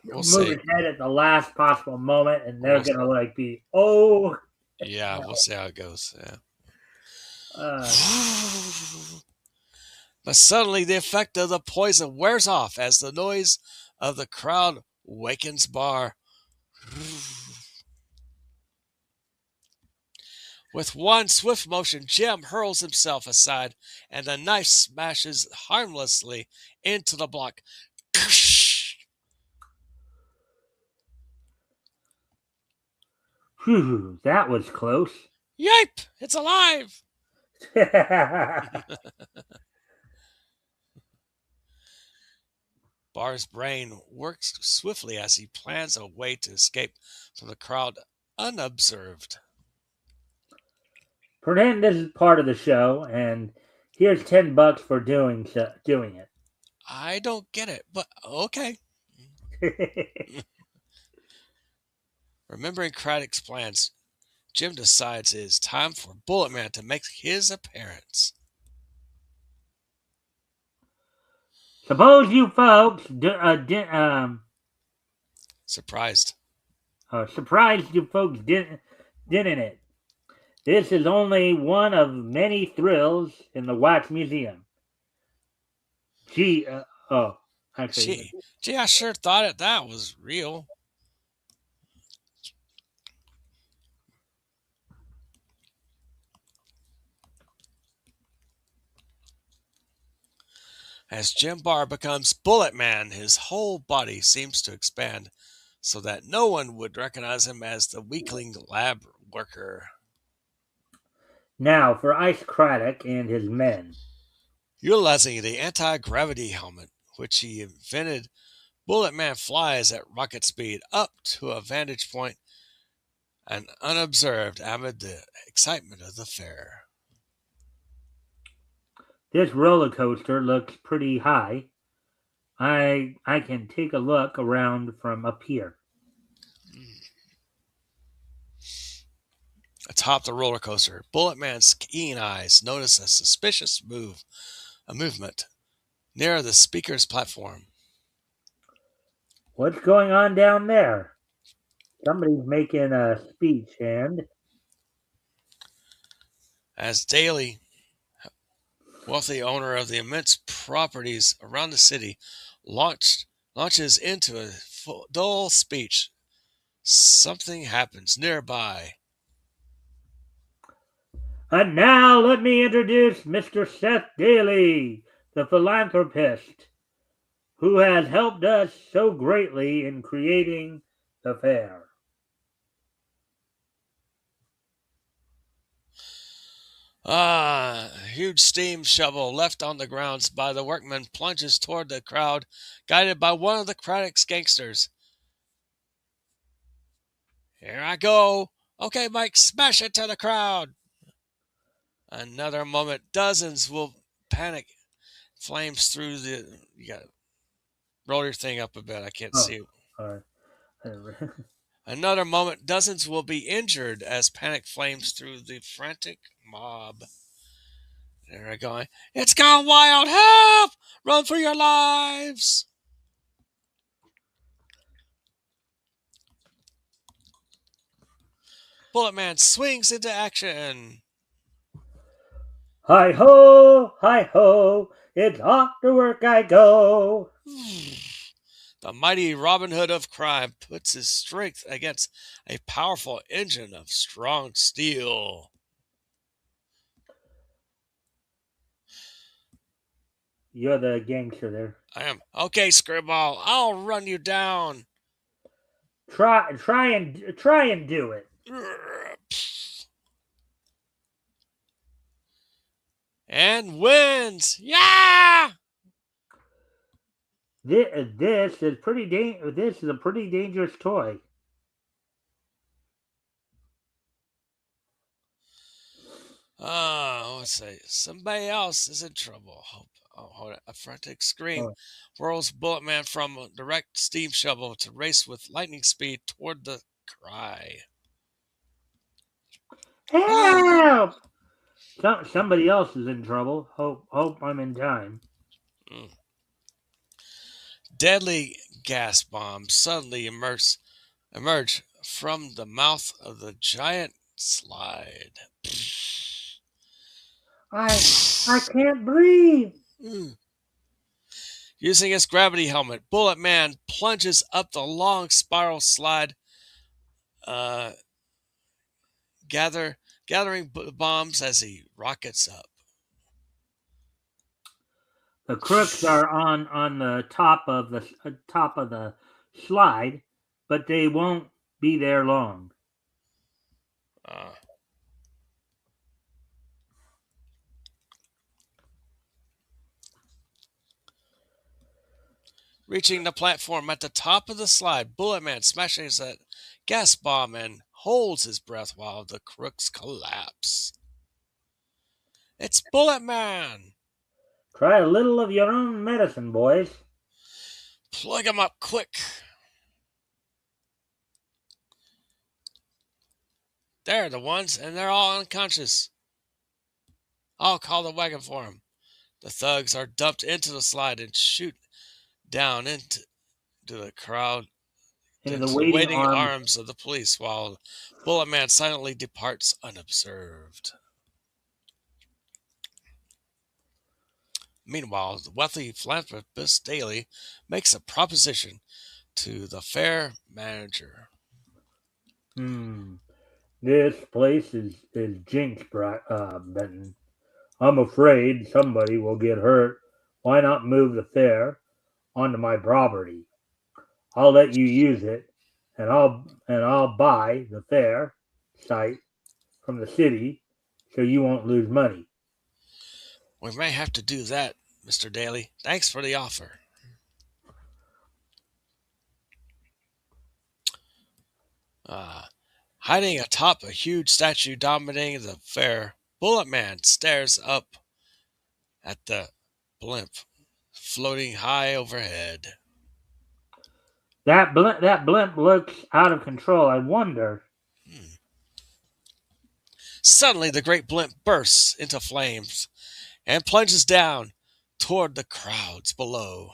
We'll
move
see.
his head at the last possible moment, and they're gonna like be, oh.
Yeah, we'll see how it goes. Yeah. But suddenly the effect of the poison wears off as the noise of the crowd wakens Barr. With one swift motion, Jim hurls himself aside, and the knife smashes harmlessly into the block.
Phew, that was close.
Yipe! It's alive! Bar's brain works swiftly as he plans a way to escape from the crowd unobserved.
Pretend this is part of the show, and here's $10 for doing it.
I don't get it, but okay. Remembering Craddock's plans, Jim decides it is time for Bullet Man to make his appearance.
Suppose you folks
Surprised.
surprised you folks didn't it? This is only one of many thrills in the Wax Museum. Gee, actually,
Gee, I sure thought that was real. As Jim Barr becomes Bullet Man, his whole body seems to expand so that no one would recognize him as the weakling lab worker.
now for Ice Craddock and his men.
Utilizing the anti-gravity helmet, which he invented, Bullet Man flies at rocket speed up to a vantage point and unobserved amid the excitement of the fair.
This roller coaster looks pretty high. I can take a look around from up here.
Atop the roller coaster, Bullet Man's keen eyes notice a suspicious movement near the speaker's platform.
What's going on down there? Somebody's making a speech, and
As Daly, wealthy owner of the immense properties around the city, launches into a dull speech, something happens nearby.
And now let me introduce Mr. Seth Daly, the philanthropist, who has helped us so greatly in creating the fair.
A huge steam shovel left on the grounds by the workmen plunges toward the crowd, guided by one of the Craddock's gangsters. Here I go. Okay, Mike, smash it to the crowd. Another moment, dozens will panic. Flames through the. You got roll your thing up a bit. I can't see it. Another moment, dozens will be injured as panic flames through the frantic mob. They're going, it's gone wild! Help! Run for your lives! Bullet Man swings into action.
Hi ho, it's off to work I go.
The mighty Robin Hood of crime puts his strength against a powerful engine of strong steel.
You're the gangster there.
I am. Okay, Screwball, I'll run you down.
Try and do it.
And wins. Yeah!
This is a pretty dangerous toy.
Let's see. Somebody else is in trouble. Hold on. A frantic scream whirls Bullet Man from a direct steam shovel to race with lightning speed toward the cry.
Help! Somebody else is in trouble. Hope I'm in time.
Deadly gas bombs suddenly emerge from the mouth of the giant slide.
I can't breathe.
Using his gravity helmet, Bullet Man plunges up the long spiral slide, gathering gathering bombs as he rockets up.
The crooks are on the top of the slide, but they won't be there long.
Reaching the platform at the top of the slide, Bullet Man smashes a gas bomb and holds his breath while the crooks collapse. It's Bullet Man!
Try a little of your own medicine, boys.
Plug him up quick! They're the ones, and they're all unconscious. I'll call the wagon for him. The thugs are dumped into the slide and shoot down into the crowd,
Into the
waiting arms of the police, while Bullet Man silently departs unobserved. Meanwhile, the wealthy philanthropist Daly makes a proposition to the fair manager.
This place is jinxed, Benton. I'm afraid somebody will get hurt. Why not move the fair onto my property? I'll let you use it, and I'll buy the fair site from the city, so you won't lose money.
We may have to do that, Mr. Daly. Thanks for the offer. Hiding atop a huge statue dominating the fair, Bullet Man stares up at the blimp floating high overhead.
That blimp looks out of control. I wonder.
Suddenly, the great blimp bursts into flames and plunges down toward the crowds below.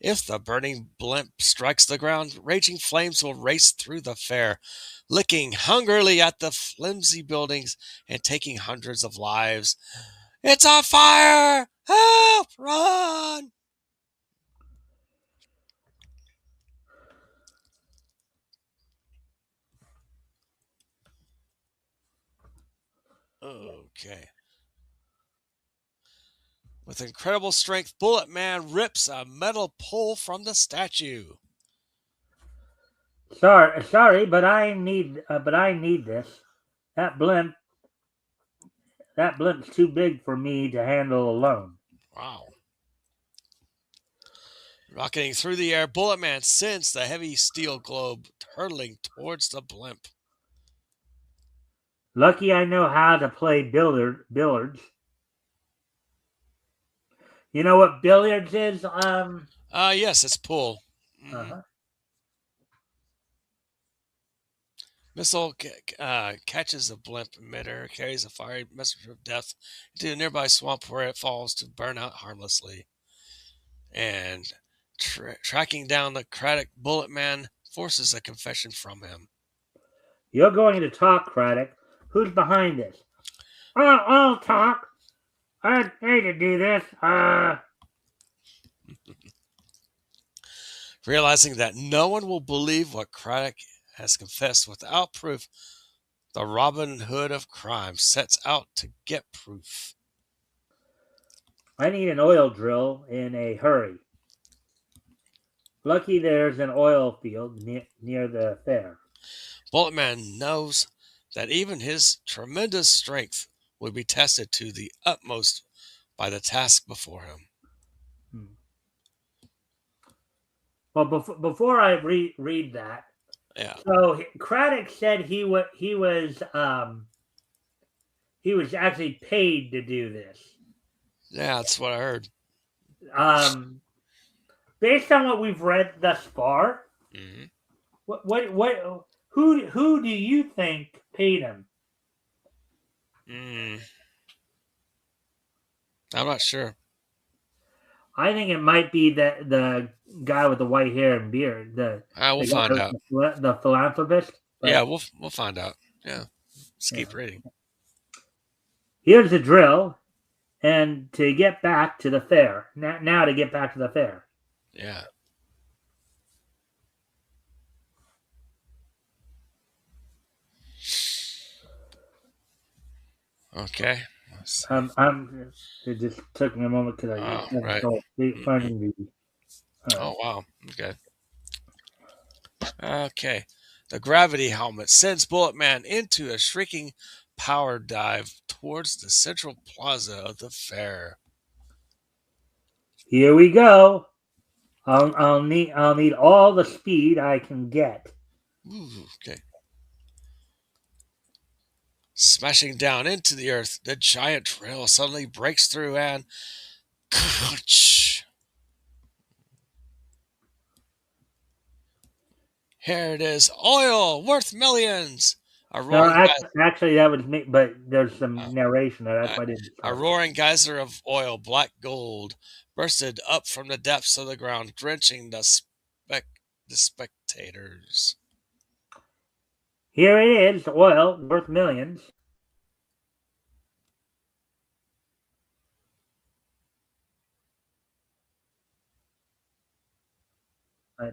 If the burning blimp strikes the ground, raging flames will race through the fair, licking hungrily at the flimsy buildings and taking hundreds of lives. It's on fire! Help! Run! Okay. With incredible strength, Bullet Man rips a metal pole from the statue.
Sorry, but I need this. That blimp's too big for me to handle alone.
Wow. Rocketing through the air, Bullet Man sends the heavy steel globe hurtling towards the blimp.
Lucky I know how to play billiards. You know what billiards is?
Yes, it's pool. Missile catches the blimp in midair, carries a fiery messenger of death into a nearby swamp where it falls to burn out harmlessly. And tracking down the Craddock, Bullet Man forces a confession from him.
You're going to talk, Craddock. Who's behind this? I'll talk. I hate to do this.
Realizing that no one will believe what Craddock has confessed without proof, the Robin Hood of crime sets out to get proof.
I need an oil drill in a hurry. Lucky there's an oil field near the fair.
Bullet Man knows that even his tremendous strength will be tested to the utmost by the task before him.
Well, before I read that,
yeah.
So Craddock said he was actually paid to do this.
Yeah, that's what I heard.
Based on what we've read thus far, who do you think paid him?
I'm not sure.
I think it might be the guy with the white hair and beard.
We'll find out.
The philanthropist.
Yeah, we'll find out. Yeah, let's keep reading.
Here's the drill, and to get back to the fair. Now to get back to the fair.
Yeah. Okay. Let's see.
It just took me a moment because I
Oh,
just haven't
right.
started
Hmm.
finding the.
Oh, wow. Okay. Okay. The gravity helmet sends Bullet Man into a shrieking power dive towards the central plaza of the fair.
Here we go. I'll need all the speed I can get.
Ooh, okay. Smashing down into the earth, the giant trail suddenly breaks through and here it is, oil worth millions. A
No,
roaring
actually, that was me. But there's
uh,
some narration there. That's
uh,
why I didn't
a
start.
roaring geyser of oil, black gold, bursted up from the depths of the ground, drenching the spectators.
Here it is, oil worth millions.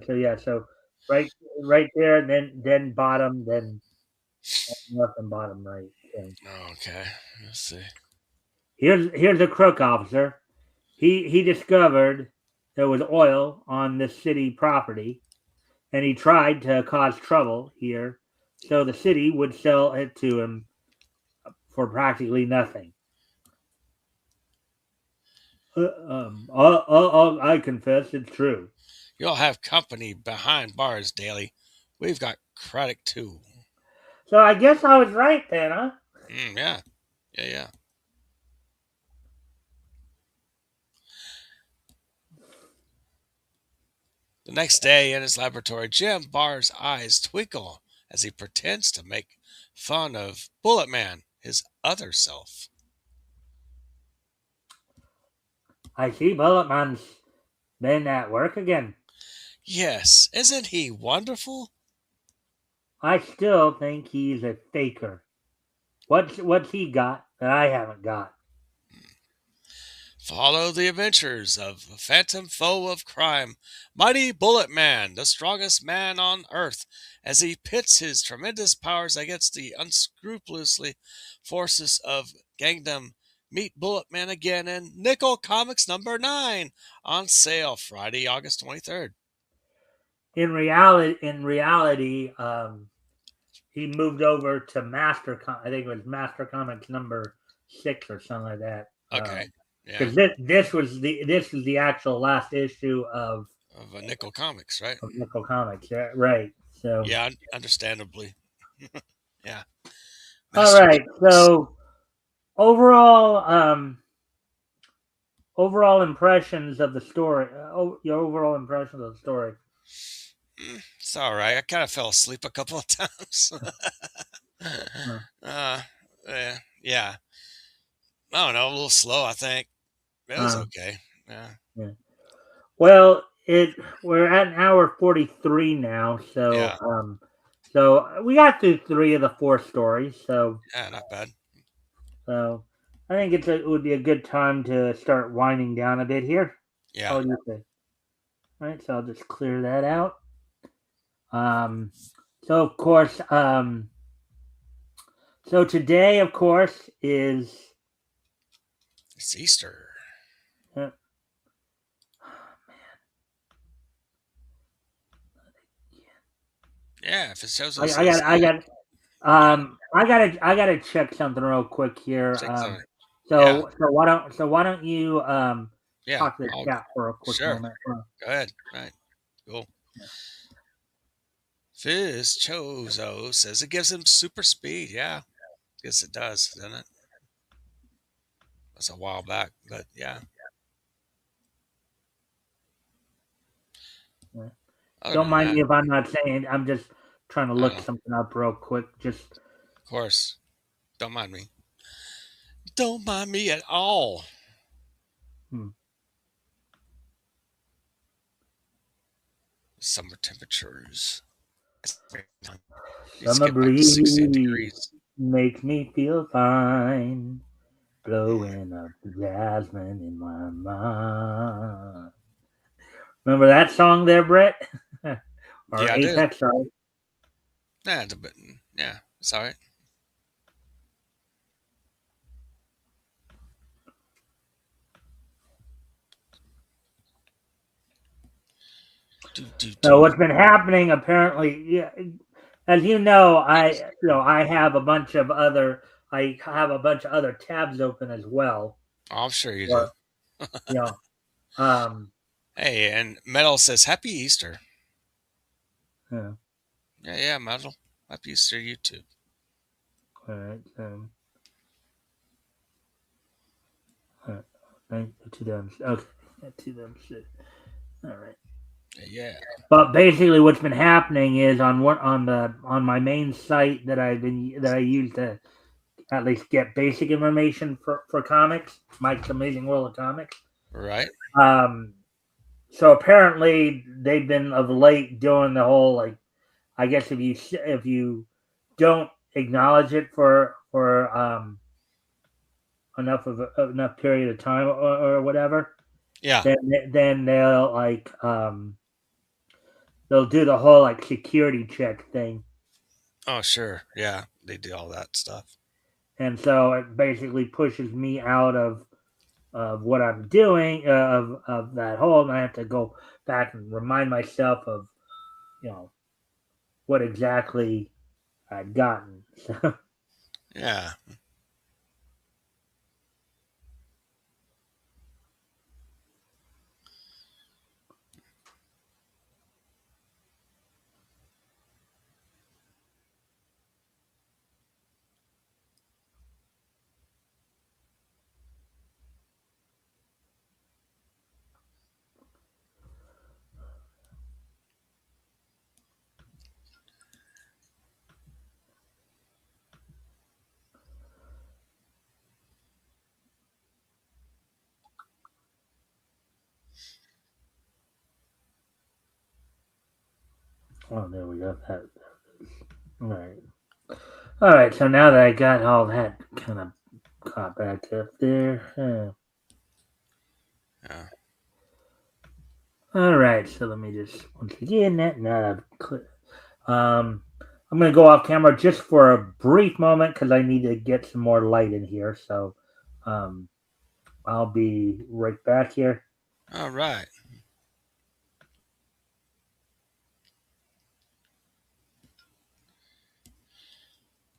So yeah, so right, right there, and then bottom, then left and bottom right. So
Okay, let's see.
here's a crook officer. He discovered there was oil on this city property, and he tried to cause trouble here, so the city would sell it to him for practically nothing. I confess it's true.
You'll have company behind bars, Daily. We've got credit too.
So I guess I was right then, huh?
Yeah, yeah. The next day in his laboratory, Jim Barr's eyes twinkle as he pretends to make fun of Bullet Man, his other self.
I see Bulletman's been at work again.
Yes, isn't he wonderful?
I still think he's a faker. What's he got that I haven't got?
Follow the adventures of a phantom foe of crime, Mighty Bullet Man, the strongest man on earth, as he pits his tremendous powers against the unscrupulously forces of Gangdom. Meet Bullet Man again in Nickel Comics number 9, on sale Friday, August 23rd.
In reality, he moved over to I think it was Master Comics number 6 or something like that.
Okay, yeah,
Because this was the actual last issue
of Nickel Comics, right?
of Nickel Comics, yeah, right? So,
Yeah, understandably. Yeah,
all
Master
right.
Comics.
So overall impressions of the story. Your overall impressions of the story.
It's all right. I kind of fell asleep a couple of times.
Uh,
uh, yeah. I don't know, a little slow, I think. It was
uh,
okay. Yeah.
yeah. Well, we're at an hour 43 now,
Yeah.
so we got through 3 of the 4 stories.
Yeah, not bad.
So I think it would be a good time to start winding down a bit here.
Yeah.
How do you think? All right, so I'll just clear that out. Um, so of course, so today, of course, is
It's Easter.
uh,
Yeah, if it shows
I,
us
I
as
got I got
yeah,
I gotta check something real quick here.
check something. Yeah.
So why don't you
Yeah.
talk to the
I'll
chat for a quick
sure.
moment?
Go ahead. Right. Cool. Fizz Chozo says it gives him super speed. Yeah. Guess it does, doesn't it? That's a while back, but yeah.
Yeah.
Other
Don't
than
mind
that,
me if I'm not saying. I'm just trying to
I don't
look
know.
something up real quick. Just
Of course. Don't mind me. Don't mind me at all.
hmm.
Summer temperatures. Needs to
Summer
get back to 68
breeze
degrees.
makes me feel fine, blowing up the jasmine in my mind. Remember that song there, Brett? Or
Yeah, I do.
Apex? Sorry.
Yeah, it's a bit. Yeah, it's all right.
So what's been happening apparently, yeah, as you know, I have a bunch of other tabs open as well.
I'm sure you do.
Or, you know, um,
Hey, and Metal says Happy Easter.
yeah.
Yeah, Metal. Happy Easter, you too.
All right. All right. To them. Okay. To them. Shit. All right.
Yeah.
But basically, what's been happening is on my main site that I use to at least get basic information for comics, Mike's Amazing World of Comics.
Right.
So apparently they've been of late doing the whole, like, I guess if you don't acknowledge it for enough period of time or whatever,
Yeah.
then they'll do the whole like security check thing.
Oh, sure. Yeah, they do all that stuff.
And so it basically pushes me out of what I'm doing, of that whole, and I have to go back and remind myself of, what exactly I'd gotten. So,
Yeah.
oh, there we go. All right. All right. So now that I got all that kind of caught back up there.
Yeah.
All right. So let me just once again now I'm going to go off camera just for a brief moment because I need to get some more light in here. So I'll be right back here.
All right.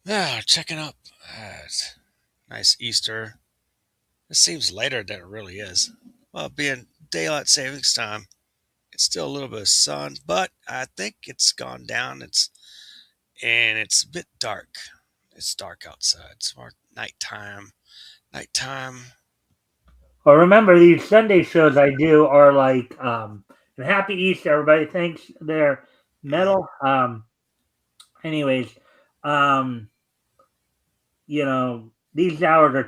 Yeah, checking up. Nice Easter. It seems later than it really is. Well, being daylight savings time, it's still a little bit of sun, but I think it's gone down. It's a bit dark. It's dark outside. It's more nighttime. Nighttime.
Well, remember these Sunday shows I do are like and Happy Easter, everybody. Thanks. They're metal. Anyways, um, these hours are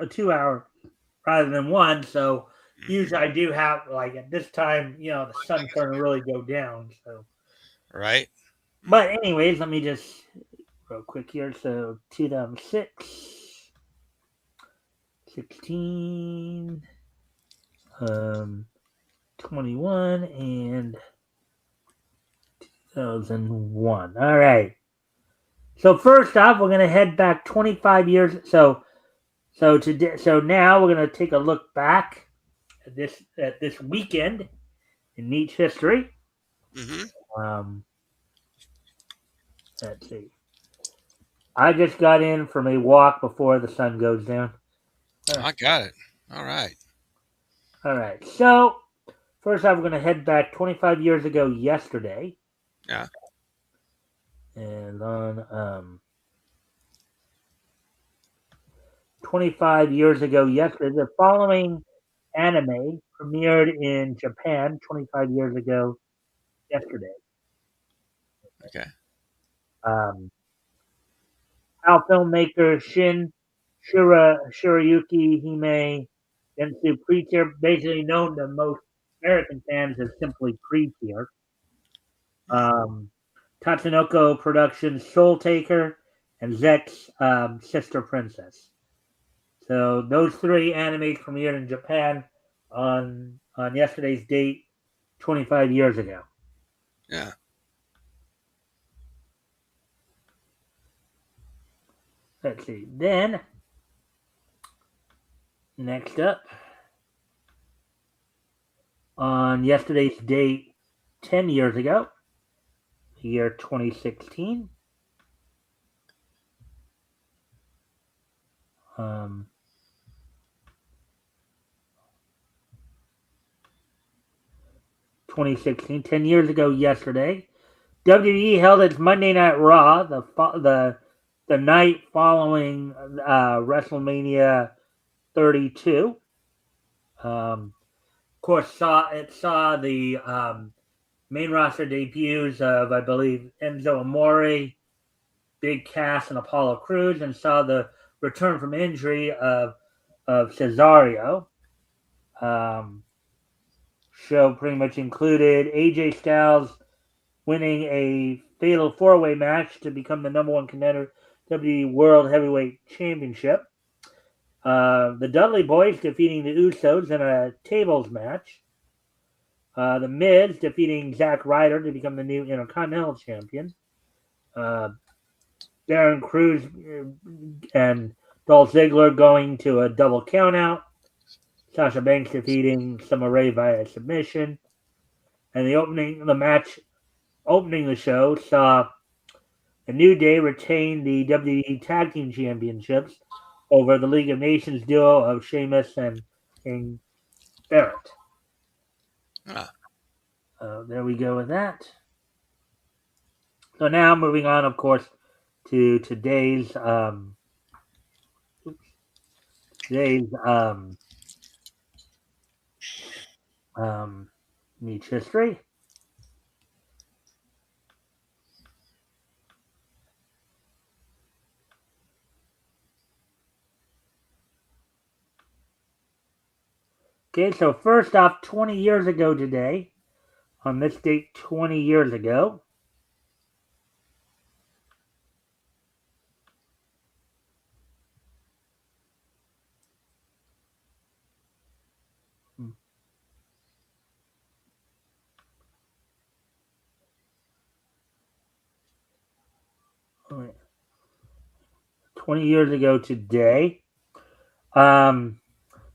2 hour rather than one. So usually I do have, like, at this time, the sun's starting to really go down. So,
Right.
but anyways, let me just real quick here. So 2006, 16, 21, and 2001. All right. So first off, we're gonna head back 25 years. So now we're gonna take a look back at this weekend in Neat's history.
Mm-hmm.
Let's see. I just got in from a walk before the sun goes down.
I got it. All right.
All right. So first off, we're gonna head back 25 years ago yesterday.
Yeah.
And on 25 years ago yesterday, the following anime premiered in Japan 25 years ago yesterday.
Okay.
How filmmaker Shirayuki Hime Densu Pre-tier, basically known to most American fans as simply Pre-tier. Tatsunoko Productions Soul Taker and Zek's Sister Princess. So those three animes premiered in Japan on yesterday's date, 25 years ago.
Yeah.
Let's see. Then, next up, on yesterday's date, 10 years ago, the year 2016. 2016, 10 years ago yesterday, WWE held its Monday Night Raw, the night following WrestleMania 32. Of course, saw the main roster debuts of, I believe, Enzo Amore, Big Cass, and Apollo Crews, and saw the return from injury of Cesaro. Show pretty much included AJ Styles winning a fatal four-way match to become the number one contender WWE World Heavyweight Championship. The Dudley Boys defeating the Usos in a tables match. The Miz defeating Zack Ryder to become the new Intercontinental Champion. Baron Cruz and Dolph Ziggler going to a double countout. Sasha Banks defeating Summer Rae via submission. And the match opening the show saw the New Day retain the WWE Tag Team Championships over the League of Nations duo of Sheamus and King Barrett. There we go with that. So now moving on, of course, to today's Meech history. Okay, so first off, 20 years ago today, on this date 20 years ago,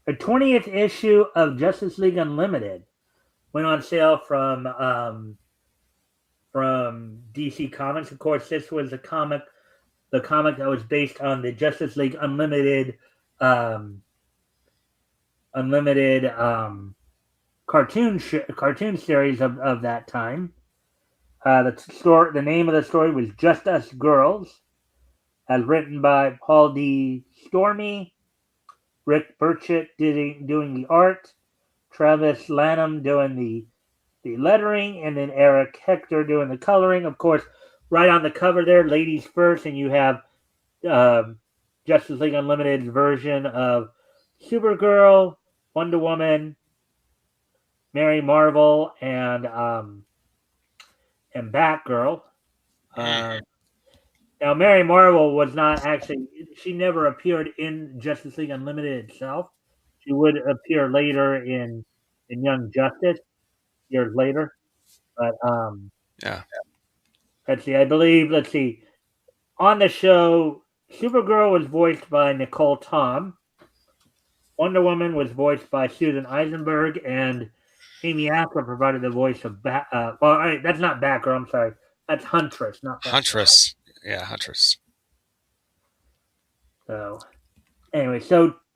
the 20th issue of Justice League Unlimited went on sale from DC Comics. Of course, this was the comic that was based on the Justice League Unlimited cartoon series of that time. The name of the story was Just Us Girls, as written by Paul D. Stormy, Rick Burchett doing the art, Travis Lanham doing the lettering, and then Eric Hector doing the coloring. Of course, right on the cover there, ladies first, and you have Justice League Unlimited's version of Supergirl, Wonder Woman, Mary Marvel, and Batgirl. Now, Mary Marvel was not actually, she never appeared in Justice League Unlimited itself. She would appear later in Young Justice, years later. But, let's see. On the show, Supergirl was voiced by Nicole Tom. Wonder Woman was voiced by Susan Eisenberg, and Amy Acker provided the voice of that's not Batgirl, I'm sorry. That's Huntress, not Batgirl.
Huntress. Yeah, Huntress.
So, anyway,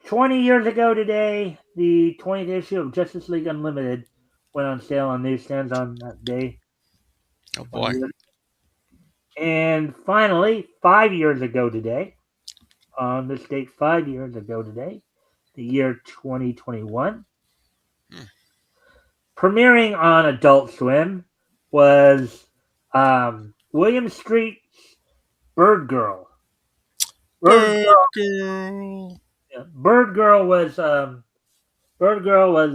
20 years ago today, the 20th issue of Justice League Unlimited went on sale on newsstands on that day.
Oh, boy.
And finally, 5 years ago today, on this date 5 years ago today, the year 2021, premiering on Adult Swim was William Street's Bird Girl. Bird Girl was an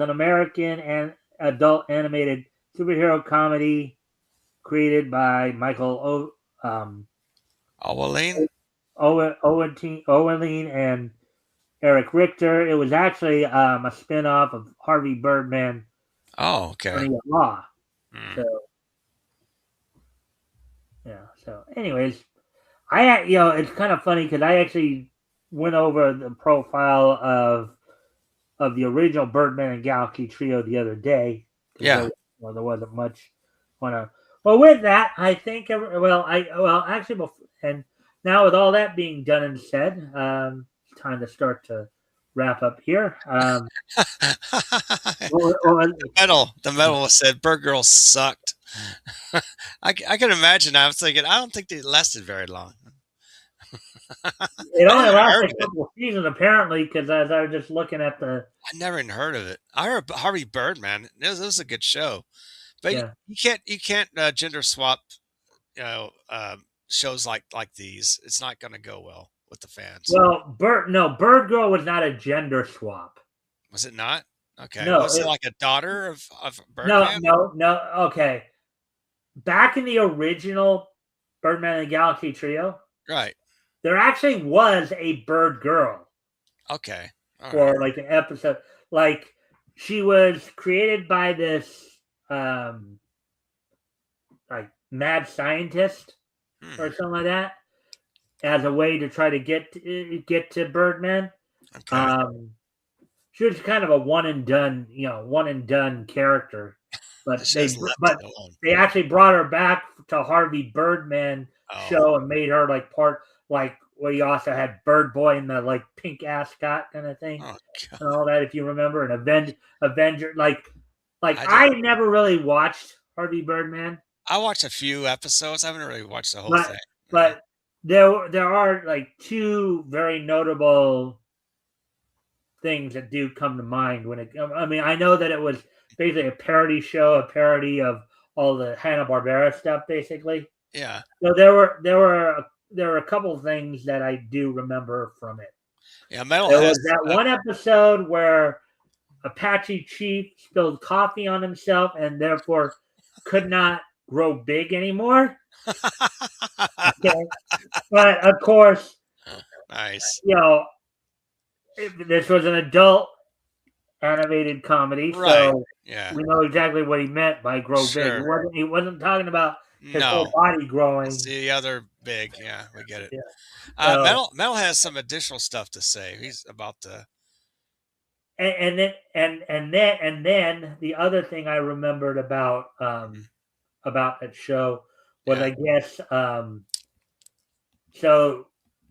American and adult animated superhero comedy created by Michael Owen and Eric Richter. It was actually a spin-off of Harvey Birdman.
Oh, okay.
Law. So anyways, it's kind of funny because I actually went over the profile of the original Birdman and Galaxy Trio the other day.
Yeah.
There wasn't much wanna. Well, with that, I think. Actually, and now with all that being done and said, it's time to start to wrap up here.
The metal said Bird Girl sucked. I can imagine. I was thinking, I don't think they lasted very long.
It
I
only
never heard
lasted
of
a
it.
couple of seasons, apparently, because as I was just looking at the
I never even heard of it. I heard Harvey Birdman. It was a good show, but
yeah.
you can't gender swap shows like these. It's not going to go well with the fans.
Well, Bird Girl was not a gender swap.
Was it not? Okay.
No,
Was it like a daughter of
no,
Birdman?
no, no. Okay, back in the original Birdman and the Galaxy trio,
Right.
there actually was a Bird Girl
Okay. All right.
for like an episode. Like she was created by this like mad scientist or something like that as a way to try to get to Birdman.
Okay.
She was kind of a one and done character, but
She was left
but
alone.
they actually brought her back to Harvey Birdman
Oh.
show and made her like part like where you also had Bird Boy and the like pink ascot kind of thing
Oh, God.
and all that. If you remember, an Avenger
I
I never really watched Harvey Birdman,
watched a few episodes. I haven't really watched the whole
but
thing.
but there are like two very notable things that do come to mind when it. I mean, I know that it was basically a parody show, a parody of all the Hanna-Barbera stuff, basically.
Yeah.
So there were a couple of things that I do remember from it.
Yeah. Metal
There
has.
was that one episode where Apache Chief spilled coffee on himself and therefore could not grow big anymore. Okay, but of course,
Nice.
This was an adult animated comedy,
Right.
so
Yeah.
we know exactly what he meant by grow big.
Sure.
He wasn't talking about his
No.
whole body growing.
It's the other big. Yeah, we get it.
Yeah. So,
Metal has some additional stuff to say. He's about to.
and then the other thing I remembered about that show was
Yeah.
I guess so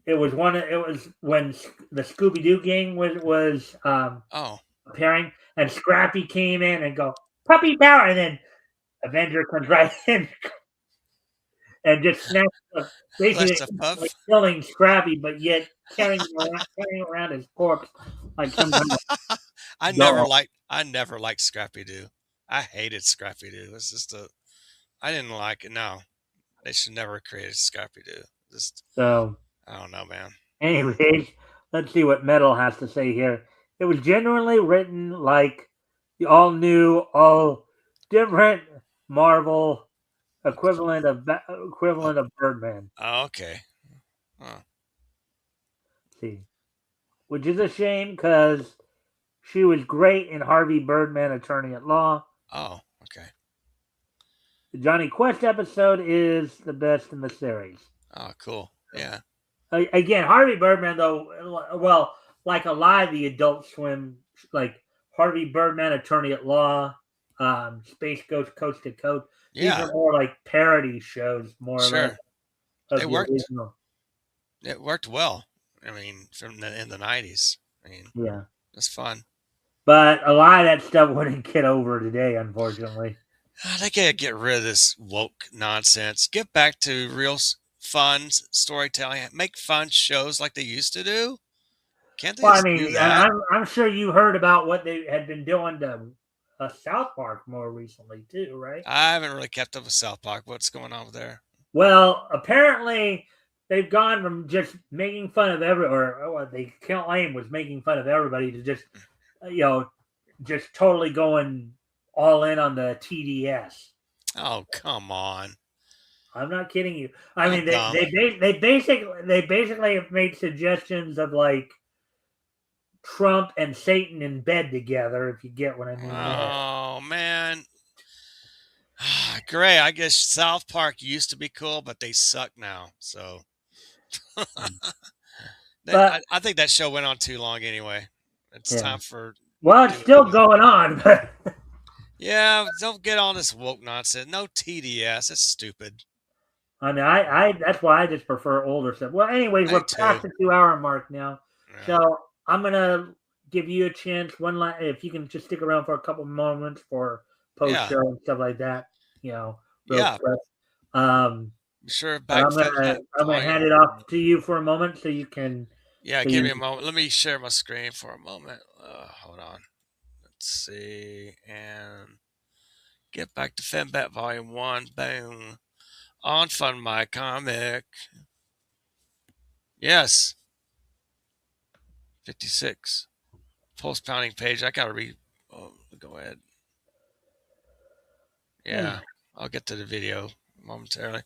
it was when the Scooby Doo gang was
Oh.
appearing and Scrappy came in and go puppy power and then Avenger comes right in and just snaps basically
Less of Puff.
like killing Scrappy, but yet carrying around his corpse like some kind of
I never liked Scrappy Doo. I hated Scrappy Doo. It's just I didn't like it. No, they should never have created Scrappy Doo. Just
so.
I don't know, man.
Anyways, let's see what Metal has to say here. It was genuinely written like the all new, all different Marvel equivalent of Birdman.
Oh, okay. Oh.
See, which is a shame because she was great in Harvey Birdman, Attorney at Law.
Oh, okay.
The Johnny Quest episode is the best in the series.
Oh, cool. Yeah.
Again, Harvey Birdman, though, well, like a lot of the Adult Swim, like Harvey Birdman, Attorney at Law, Space Ghost Coast to Coast.
Yeah.
These are more like parody shows, more or less.
They worked. Original. It worked well. I mean, in the 90s. I mean,
yeah,
it's fun.
But a lot of that stuff wouldn't get over today, unfortunately.
They gotta get rid of this woke nonsense. Get back to real fun storytelling. Make fun shows like they used to do. Can't they do that?
I'm sure you heard about what they had been doing to South Park more recently too, right?
I haven't really kept up with South Park. What's going on there?
Well, apparently they've gone from just making fun of what they claim was making fun of everybody to just, just totally going all in on the TDS.
Oh, come on.
I'm not kidding you. I mean, they basically have made suggestions of like Trump and Satan in bed together, if you get what I mean.
Oh, man. Great. I guess South Park used to be cool, but they suck now. So I think that show went on too long anyway. It's time for...
Well, it's still going on. But
Yeah, don't get all this woke nonsense. No TDS. It's stupid.
I mean, I that's why I just prefer older stuff. Well, anyways,
I
we're
too.
past the 2 hour mark now,
Yeah.
so I'm gonna give you a chance. One last, if you can just stick around for a couple moments for post
Yeah.
show and stuff like that, real
Yeah.
quick. Um,
Be sure
but
back fed that
I'm gonna hand
volume.
it off to you for a moment so you can
Yeah,
so
give me
you
a moment. Let me share my screen for a moment. Hold on. Let's see. And get back to FemBat Volume 1. Boom. On Fun My Comic. Yes. 56. Pulse pounding page. I gotta read. Oh, go ahead. Yeah. I'll get to the video momentarily.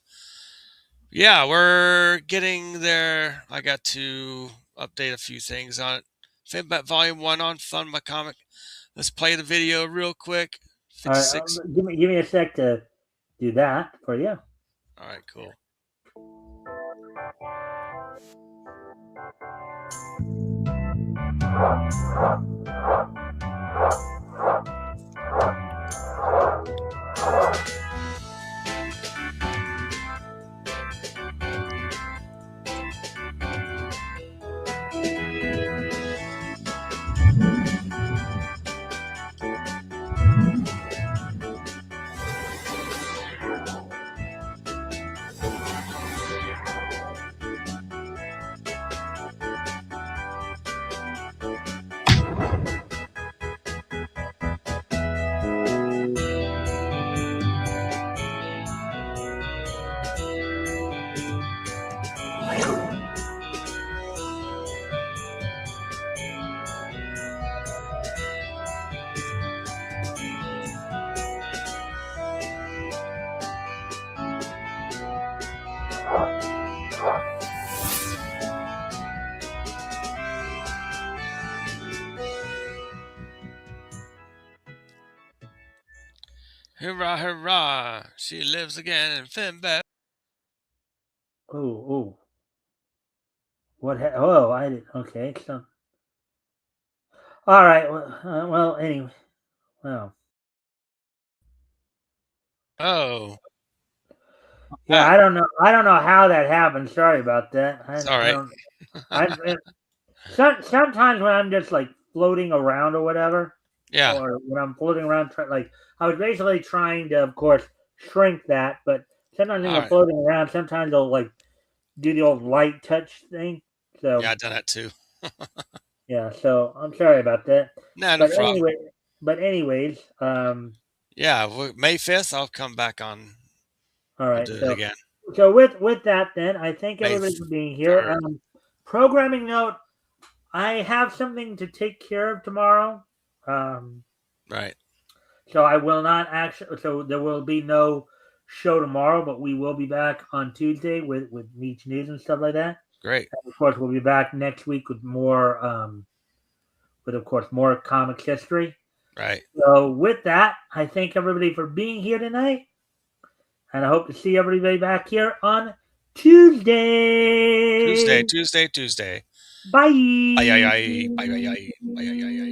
Yeah, we're getting there. I got to update a few things on it. FemBat Volume 1 on Fun My Comic. Let's play the video real quick.
all right.
56.
Give me a sec to do that for you.
All right, cool. Hurrah, hurrah. She lives again in FemBat.
Oh, oh, oh, I did. Okay, so all right. Well, anyway, well,
Oh,
yeah. I don't know. I don't know how that happened. Sorry about that.
it's all
I
right.
don't. I sometimes when I'm just like floating around or whatever,
Yeah,
or when I'm floating around, like I was basically trying to, of course, shrink that. But sometimes when
all
you're
right.
floating around, sometimes they'll like do the old light touch thing.
Yeah,
So
I done that too.
yeah. So I'm sorry about that.
Nah, no
But
problem.
anyway, but anyways.
Yeah, May 5th, I'll come back on.
All
I'll
right.
do it again.
So with that, then I thank
May
everybody for being here.
3rd.
Programming note: I have something to take care of tomorrow. Um,
Right.
so I will not actually. So there will be no show tomorrow, but we will be back on Tuesday with Meets News and stuff like that.
Great.
And of course, we'll be back next week with more, with of course more comics history.
Right.
So with that, I thank everybody for being here tonight. And I hope to see everybody back here on Tuesday.
Tuesday.
Bye.
Bye. Bye. Bye. Bye. Bye. Bye. Bye.